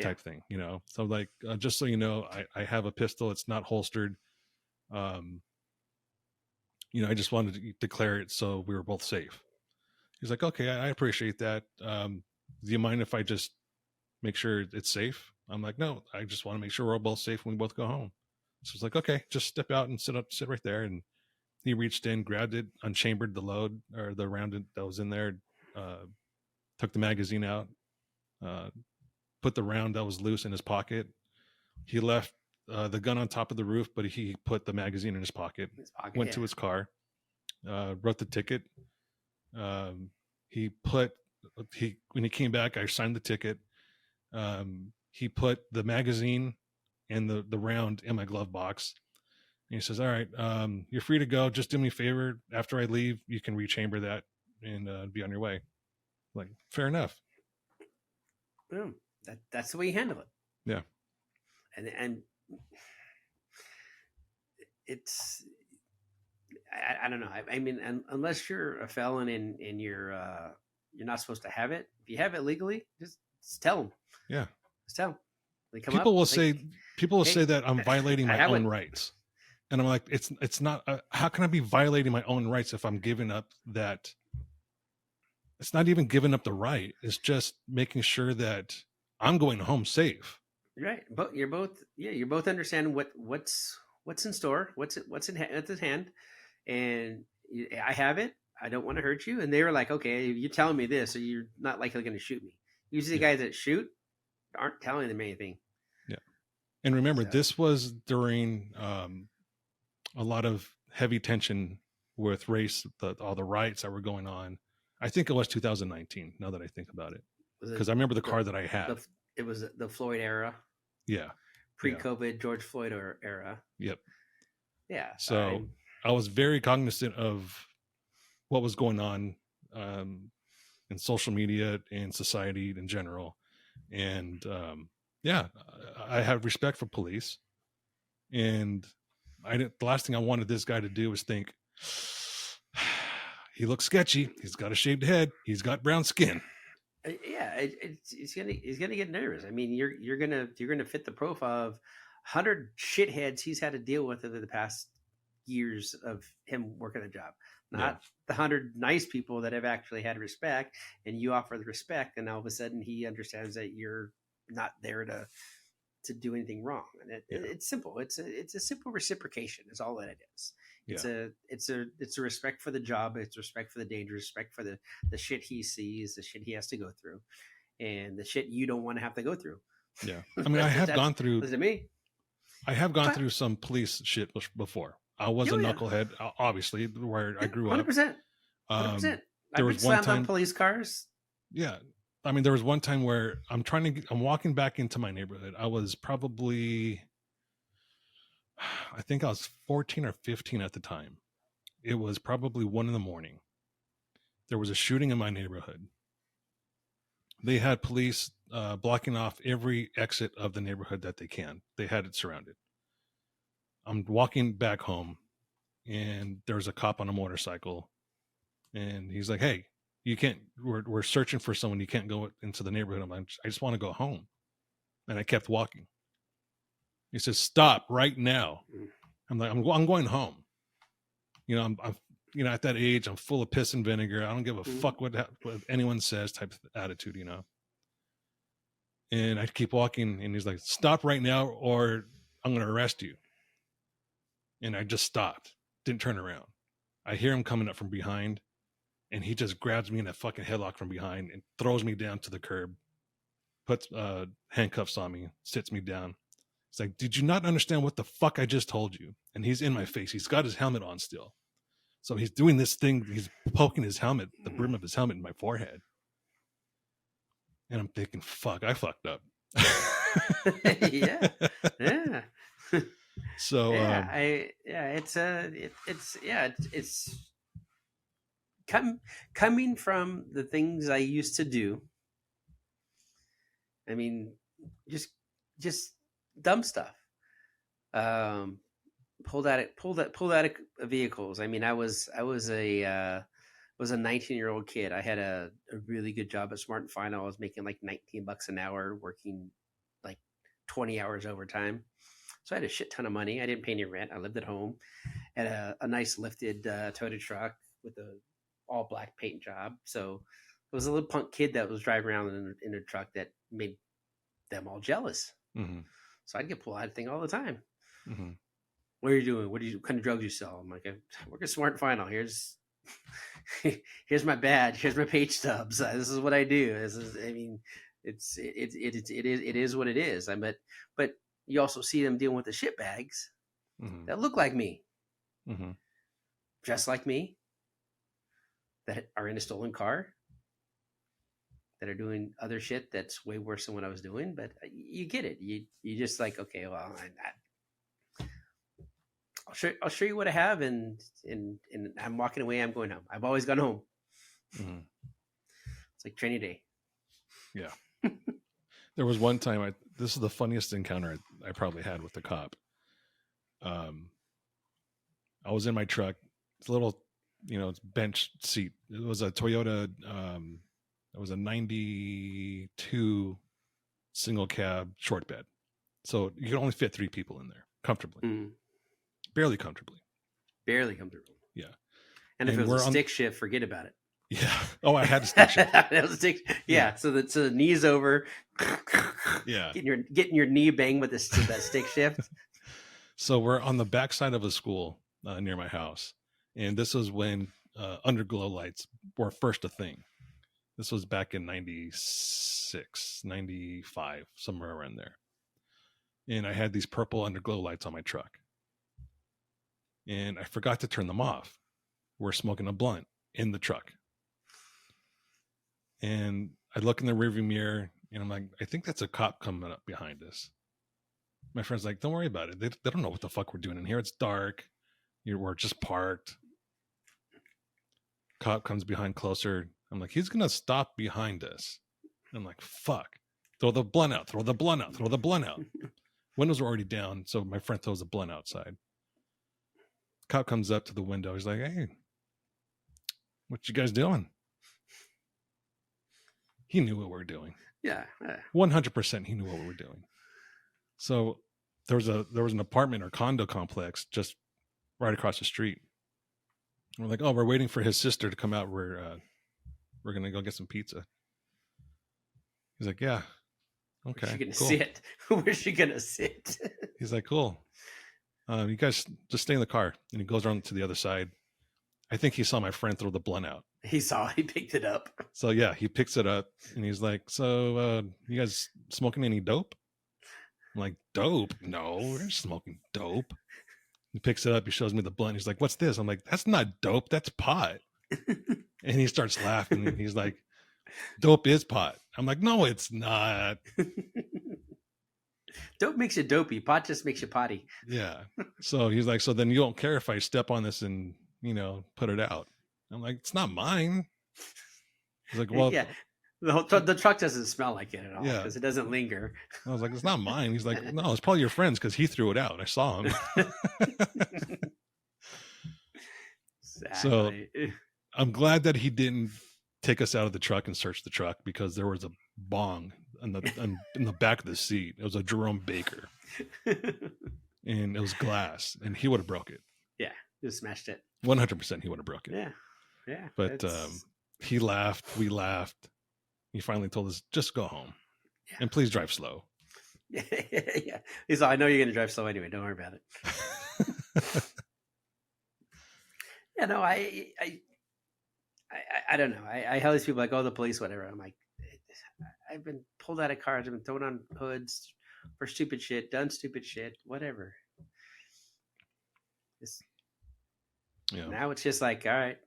type thing, So like, just so you know, I have a pistol. It's not holstered. I just wanted to declare it so we were both safe. He's like, okay, I appreciate that. Do you mind if I just make sure it's safe? I'm like, no, I just want to make sure we're all both safe when we both go home. So it's like, okay, just step out and sit right there. And he reached in, grabbed it, unchambered the load or the round that was in there, took the magazine out, put the round that was loose in his pocket. He left the gun on top of the roof, but he put the magazine in his pocket. In his pocket, Went to his car, wrote the ticket. When he came back, I signed the ticket. He put the magazine and the round in my glove box. And he says, "All right, you're free to go. Just do me a favor. After I leave, you can rechamber that and be on your way." Like, fair enough. Boom. That's the way you handle it. Yeah. And it's, I don't know. I mean, unless you're a felon and you're not supposed to have it. If you have it legally, just tell them. Yeah. Just tell them. They come People up, will say, say that I'm violating my own rights. And I'm like, it's not, how can I be violating my own rights if I'm giving up that? It's not even giving up the right. It's just making sure that I'm going home safe. Right. But you're both understanding what's in store, what's at hand. And I have it. I don't want to hurt you. And they were like, okay, you're telling me this, so you're not likely going to shoot me. Usually the guys that shoot aren't telling them anything. Yeah. And remember, this was during a lot of heavy tension with race, all the riots that were going on. I think it was 2019, now that I think about it. Because I remember the car that I had. It was the Floyd era. Yeah. Pre-COVID George Floyd era. Yep. Yeah. So I was very cognizant of what was going on in social media and society in general. And I have respect for police. And the last thing I wanted this guy to do was think, he looks sketchy. He's got a shaved head. He's got brown skin. Yeah, he's gonna get nervous. I mean, you're gonna fit the profile of 100 shitheads he's had to deal with over the past years of him working a job. Not the 100 nice people that have actually had respect, and you offer the respect, and all of a sudden he understands that you're not there to do anything wrong. And it's simple. It's a simple reciprocation. Is all that it is. It's a respect for the job. It's respect for the danger. Respect for the shit he sees, the shit he has to go through, and the shit you don't want to have to go through. Yeah, I mean, I have gone through. Listen to me. I have gone through some police shit before. I was a knucklehead, obviously, where I grew up. 100%. 100%. There was one time on police cars. Yeah, I mean, there was one time where I'm walking back into my neighborhood. I was probably, I think I was 14 or 15 at the time. It was probably 1 a.m. There was a shooting in my neighborhood. They had police blocking off every exit of the neighborhood that they can. They had it surrounded. I'm walking back home, and there's a cop on a motorcycle, and he's like, "Hey, you can't. We're searching for someone. You can't go into the neighborhood." I'm like, "I just want to go home," and I kept walking. He says, "Stop right now." I'm like, "I'm going home." I'm at that age, I'm full of piss and vinegar. I don't give a fuck what anyone says, type of attitude, And I keep walking, and he's like, "Stop right now, or I'm going to arrest you." And I just stopped, didn't turn around. I hear him coming up from behind, and he just grabs me in a fucking headlock from behind and throws me down to the curb, puts handcuffs on me, sits me down. It's like, "Did you not understand what the fuck I just told you?" And he's in my face. He's got his helmet on still. So he's doing this thing. He's poking his helmet, the brim of his helmet, in my forehead. And I'm thinking, fuck, I fucked up. Yeah. So it's coming from the things I used to do. I mean, just dumb stuff. Pulled out of vehicles. I mean, I was a 19-year-old kid. I had a really good job at Smart and Final. I was making like $19 an hour, working like 20 hours overtime. So I had a shit ton of money. I didn't pay any rent. I lived at home. Had a nice lifted Toyota truck with a all black paint job. So it was a little punk kid that was driving around in a truck that made them all jealous. Mm-hmm. So I'd get pulled out of thing all the time. Mm-hmm. What are you doing? What kind of drugs you sell? I'm like, I work at Smart and Final. Here's my badge. Here's my page stubs. This is what I do. It is what it is. But you also see them dealing with the shit bags Mhm. that look like me, Mhm. dressed like me, that are in a stolen car, that are doing other shit that's way worse than what I was doing. But you get it. You just like, okay, well, I'll show you what I have, and I'm walking away. I'm going home. I've always gone home. Mhm. It's like training day. Yeah. There was one time this is the funniest encounter I probably had with the cop. I was in my truck. It's a little, it's bench seat. It was a Toyota. It was a 92 single cab short bed. So you could only fit 3 people in there comfortably, barely comfortably. Barely comfortable. Yeah. And if it was a stick shift, forget about it. Yeah. Oh, I had a stick shift. Yeah. So the knees over. Yeah. Getting your knee banged with that stick shift. So we're on the backside of a school near my house, and this was when underglow lights were first a thing. This was back in 96, 95, somewhere around there. And I had these purple underglow lights on my truck, and I forgot to turn them off. We're smoking a blunt in the truck, and I look in the rearview mirror, and I'm like, I think that's a cop coming up behind us. My friend's like, don't worry about it. They don't know what the fuck we're doing in here. It's dark. We're just parked. Cop comes behind closer. I'm like, he's going to stop behind us. I'm like, fuck. Throw the blunt out. Throw the blunt out. Throw the blunt out. Windows were already down, so my friend throws the blunt outside. Cop comes up to the window. He's like, hey, what you guys doing? He knew what we were doing. Yeah. 100% he knew what we were doing. So there was an apartment or condo complex just right across the street. And we're like, oh, we're waiting for his sister to come out. We're gonna go get some pizza. He's like, yeah, okay. Where's she gonna cool. sit? Where's she gonna sit? He's like, cool. You guys just stay in the car. And he goes around to the other side. I think he saw my friend throw the blunt out. He picked it up. So yeah, he picks it up and he's like, so you guys smoking any dope? I'm like, dope? No, we're smoking dope. He picks it up. He shows me the blunt. He's like, what's this? I'm like, that's not dope. That's pot. And he starts laughing. And he's like, dope is pot. I'm like, no, it's not. Dope makes you dopey. Pot just makes you potty. Yeah. So he's like, so then you don't care if I step on this and, put it out. I'm like, it's not mine. He's like, well, yeah. The truck doesn't smell like it at all Yeah. because it doesn't linger. I was like, it's not mine. He's like, no, it's probably your friend's because he threw it out. I saw him. So I'm glad that he didn't take us out of the truck and search the truck because there was a bong in the back of the seat. It was a Jerome Baker, and it was glass, and he would have broke it. Yeah, just smashed it. 100%, he would have broke it. Yeah, yeah. But he laughed. We laughed. He finally told us, just go home, and please drive slow. Yeah. He's like, I know you're going to drive slow anyway. Don't worry about it. Yeah, no, I don't know. I tell these people like, oh, the police, whatever. I'm like, I've been pulled out of cars. I've been thrown on hoods for stupid shit, done stupid shit, whatever. Now it's just like, all right,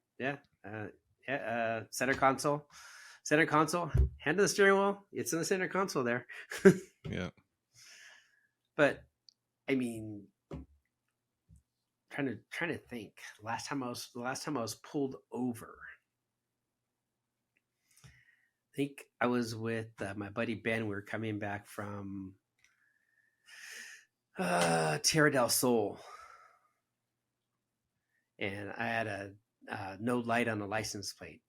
center console, hand to the steering wheel. It's in the center console there. Yeah. But I mean, trying to think. Last time I was pulled over. I think I was with my buddy Ben. We were coming back from Tierra del Sol, and I had a no light on the license plate.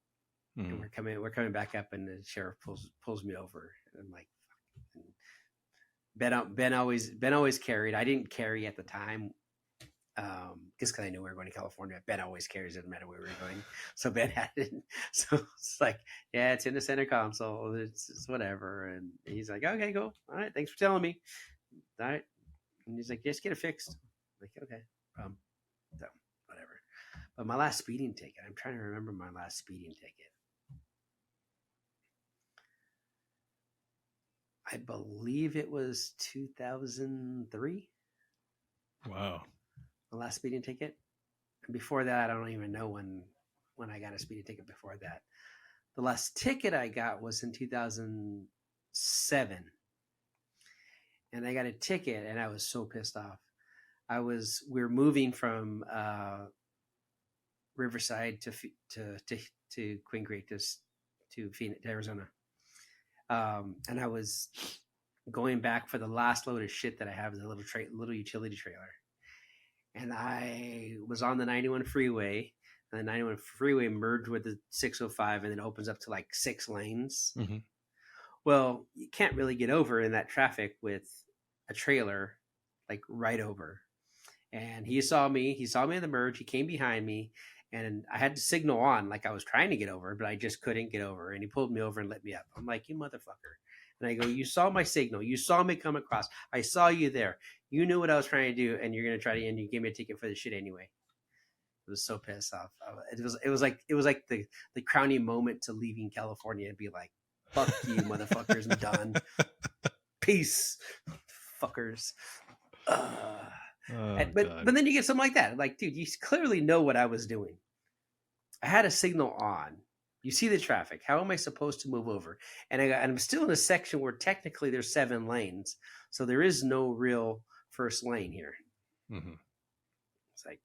And we're coming back up, and the sheriff pulls me over, and I'm like, Ben always carried. I didn't carry at the time, just because I knew we were going to California. Ben always carries, it doesn't matter where we were going. So Ben had it. So it's like, yeah, it's in the center console. It's whatever. And he's like, okay, cool. All right, thanks for telling me. All right. And he's like, just get it fixed. I'm like, okay. So whatever. But my last speeding ticket, I'm trying to remember my last speeding ticket. I believe it was 2003, Wow. the last speeding ticket. And before that, I don't even know when I got a speeding ticket before that. The last ticket I got was in 2007. And I got a ticket and I was so pissed off. We were moving from Riverside to Queen Creek to Phoenix, Arizona. And I was going back for the last load of shit that I have, the little utility trailer. And I was on the 91 freeway, and the 91 freeway merged with the 605 and then opens up to like 6 lanes. Mm-hmm. Well, you can't really get over in that traffic with a trailer like right over. And he saw me in the merge. He came behind me, and I had to signal on like I was trying to get over, but I just couldn't get over. And he pulled me over and let me up. I'm like, you motherfucker. And I go, you saw my signal. You saw me come across. I saw you there. You knew what I was trying to do, and you're going to try to, and you gave me a ticket for the shit anyway. I was so pissed off. It was like the crowning moment to leaving California and be like, fuck you, motherfuckers. I'm done. Peace, fuckers. But then you get something like that. Like, dude, you clearly know what I was doing. I had a signal on. You see the traffic. How am I supposed to move over? And I'm still in a section where technically there's 7 lanes. So there is no real first lane here. Mm-hmm. It's like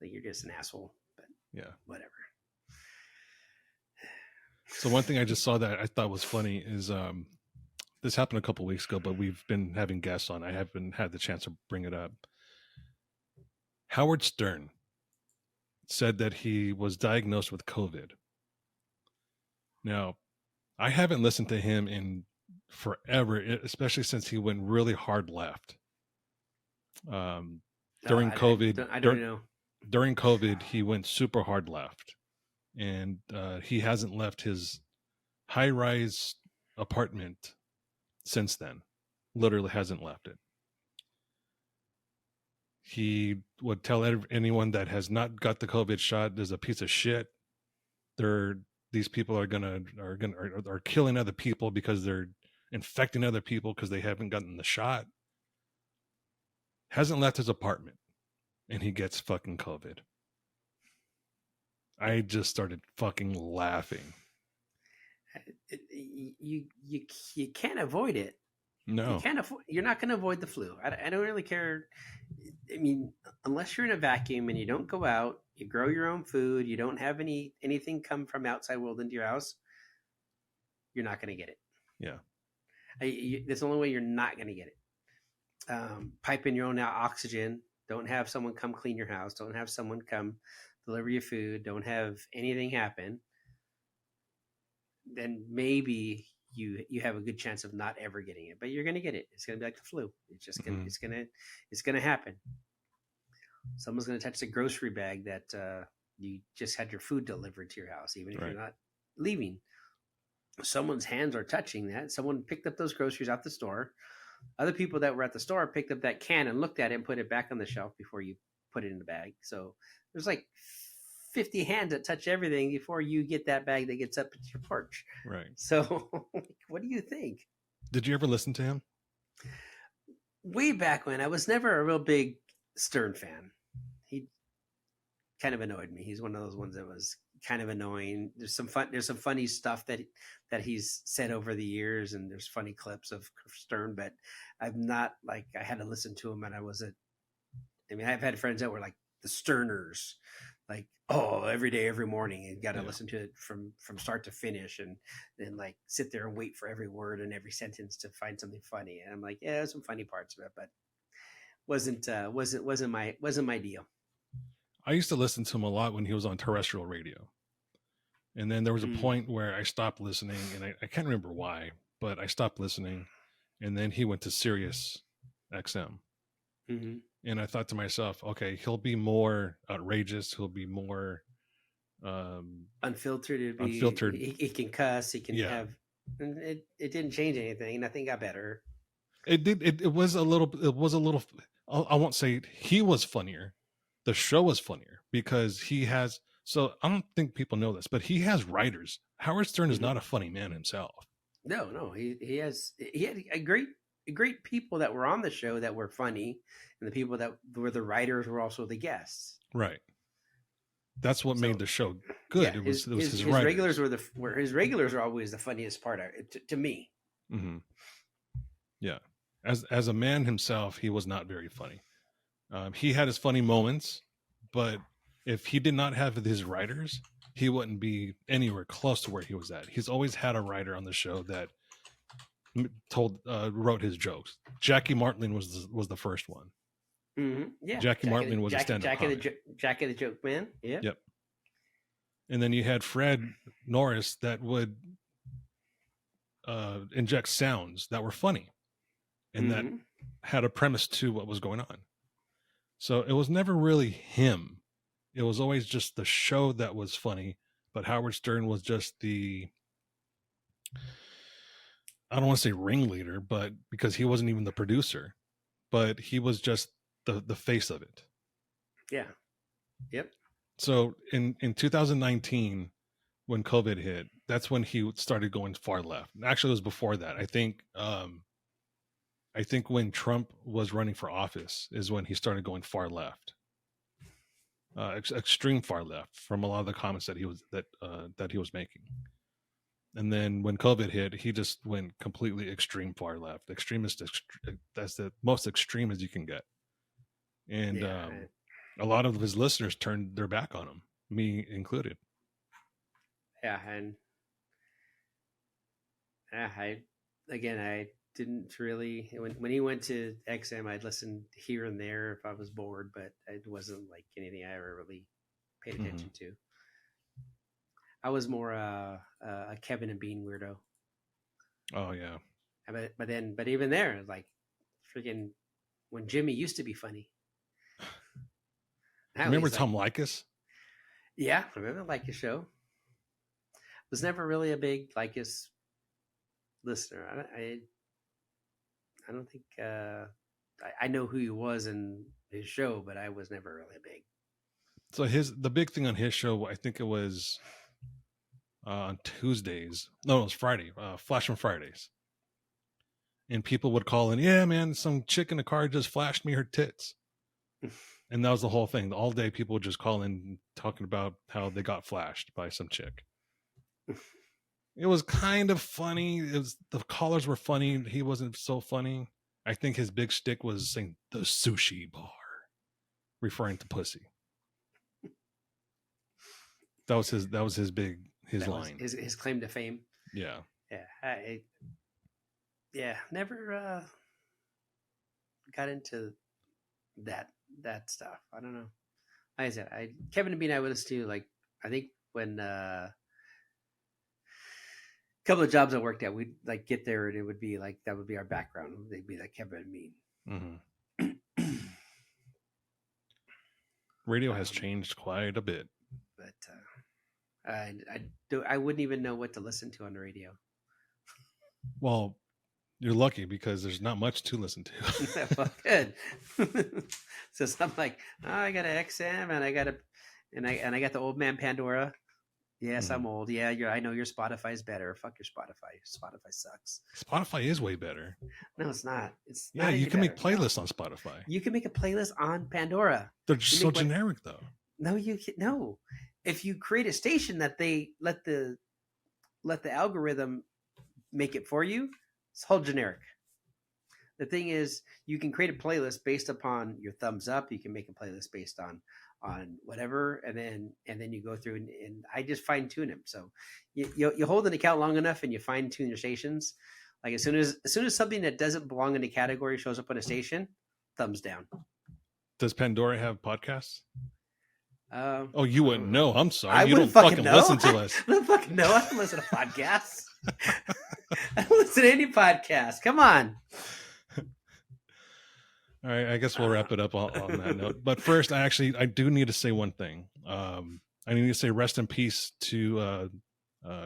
you're just an asshole, but yeah, whatever. So one thing I just saw that I thought was funny is this happened a couple weeks ago, but we've been having guests on. I haven't had the chance to bring it up. Howard Stern said that he was diagnosed with COVID. Now, I haven't listened to him in forever, especially since he went really hard left. During COVID, I don't know. During COVID, he went super hard left, and he hasn't left his high-rise apartment since then. Literally hasn't left it. He would tell anyone that has not got the COVID shot, "There's a piece of shit. These people are killing other people because they're infecting other people because they haven't gotten the shot." Hasn't left his apartment, and he gets fucking COVID. I just started fucking laughing. You can't avoid it. No, you're not going to avoid the flu. I don't really care. I mean, unless you're in a vacuum and you don't go out, you grow your own food, you don't have anything come from outside world into your house, you're not going to get it. Yeah. That's the only way you're not going to get it. Pipe in your own oxygen. Don't have someone come clean your house. Don't have someone come deliver your food. Don't have anything happen. Then maybe you have a good chance of not ever getting it, but you're going to get it. It's going to be like the flu. It's just going to, it's going to happen. Someone's going to touch the grocery bag that you just had your food delivered to your house, even if you're not leaving. Someone's hands are touching that. Someone picked up those groceries out the store. Other people that were at the store picked up that can and looked at it and put it back on the shelf before you put it in the bag. So there's like 50 hands that touch everything before you get that bag that gets up to your porch. Right. So what do you think? Did you ever listen to him? Way back when, I was never a real big Stern fan. He kind of annoyed me. He's one of those ones that was kind of annoying. There's some funny stuff that he's said over the years, and there's funny clips of Stern, but I'm not like I had to listen to him and I've had friends that were like the Sterners, like, oh, every day, every morning, and got to listen to it from start to finish, and then like sit there and wait for every word and every sentence to find something funny. And I'm like, yeah, there's some funny parts of it, but wasn't my deal. I used to listen to him a lot when he was on terrestrial radio. And then there was a point where I stopped listening, and I can't remember why, but I stopped listening. And then he went to Sirius XM. Mm-hmm. And I thought to myself, okay, he'll be more outrageous. He'll be more unfiltered. Unfiltered. He can cuss. He can have. And it didn't change anything. Nothing got better. It did. It was a little. I won't say he was funnier. The show was funnier because he has. So I don't think people know this, but he has writers. Howard Stern is not a funny man himself. No, he had a great people that were on the show that were funny, and the people that were the writers were also the guests. Right. That's what So, made the show good. Yeah, It was his his writers. regulars were his regulars are always the funniest part to me. Hmm. Yeah. As a man himself, he was not very funny. He had his funny moments, but if he did not have his writers, he wouldn't be anywhere close to where he was at. He's always had a writer on the show that wrote his jokes. Jackie Martling was the first one. Mm-hmm. Yeah, Jackie Martling was a stand-up comic. Jackie the Joke Man. Yeah. Yep. And then you had Fred Norris that would inject sounds that were funny and that had a premise to what was going on. So it was never really him. It was always just the show that was funny, but Howard Stern was just I don't want to say ringleader, but because he wasn't even the producer, but he was just the face of it. Yeah. Yep. So in 2019, when COVID hit, that's when he started going far left. Actually, it was before that. I think when Trump was running for office is when he started going far left, extreme far left from a lot of the comments that he was making. And then when COVID hit, he just went completely extreme far left. That's the most extreme as you can get. And a lot of his listeners turned their back on him, me included. Yeah, and I didn't really when he went to XM, I'd listen here and there if I was bored, but it wasn't like anything I ever really paid attention to. I was more a Kevin and Bean weirdo. Oh yeah, but even there, like freaking when Jimmy used to be funny. Remember Tom Likas? Yeah, I remember Likas show. Was never really a big Likas listener. I don't think I know who he was in his show, but I was never really big. So the big thing on his show, I think it was on Tuesdays. No, it was Friday. Flash on Fridays. And people would call in, yeah, man, some chick in the car just flashed me her tits. And that was the whole thing. All day people would just call in talking about how they got flashed by some chick. It was kind of funny. The callers were funny. He wasn't so funny. I think his big shtick was saying the sushi bar, referring to pussy. That was his line. His claim to fame. Yeah. Yeah. Never got into that stuff. I don't know. Like I said, Kevin and Bean I would listen to, like, I think when a couple of jobs I worked at, we'd like get there and it would be like that would be our background. They'd be like Kevin and Bean. Mm-hmm. Radio has changed quite a bit. But I wouldn't even know what to listen to on the radio. Well, you're lucky because there's not much to listen to. Well, good. So I'm like, I got an XM and I got the old man Pandora. Yes, I'm old. Yeah, I know your Spotify's better. Fuck your Spotify. Spotify sucks. Spotify is way better. No, it's not. It's yeah, you can make playlists on Spotify. You can make a playlist on Pandora. They're just so generic, though. No, you can no. If you create a station that they let the algorithm make it for you, it's all generic. The thing is, you can create a playlist based upon your thumbs up. You can make a playlist based on whatever, and then you go through and I just fine tune them. So you hold an account long enough and you fine tune your stations. Like as soon as something that doesn't belong in a category shows up on a station, thumbs down. Does Pandora have podcasts? Oh, you wouldn't know. I'm sorry. You don't fucking listen to us. I don't fucking know. I don't listen to podcasts. I don't listen to any podcast. Come on. All right, I guess we'll wrap it up on that note. But first, I do need to say one thing. I need to say rest in peace to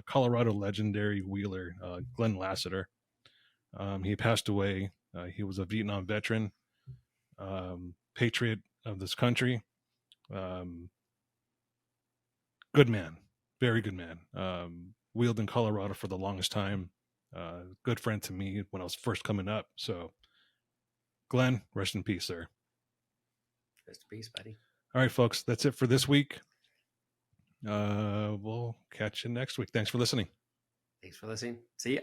Colorado legendary wheeler Glenn Lassiter. He passed away. He was a Vietnam veteran, patriot of this country. Good man, very good man. Wheeled in Colorado for the longest time. Good friend to me when I was first coming up. So, Glenn, rest in peace, sir. Rest in peace, buddy. All right, folks, that's it for this week. We'll catch you next week. Thanks for listening. Thanks for listening. See ya.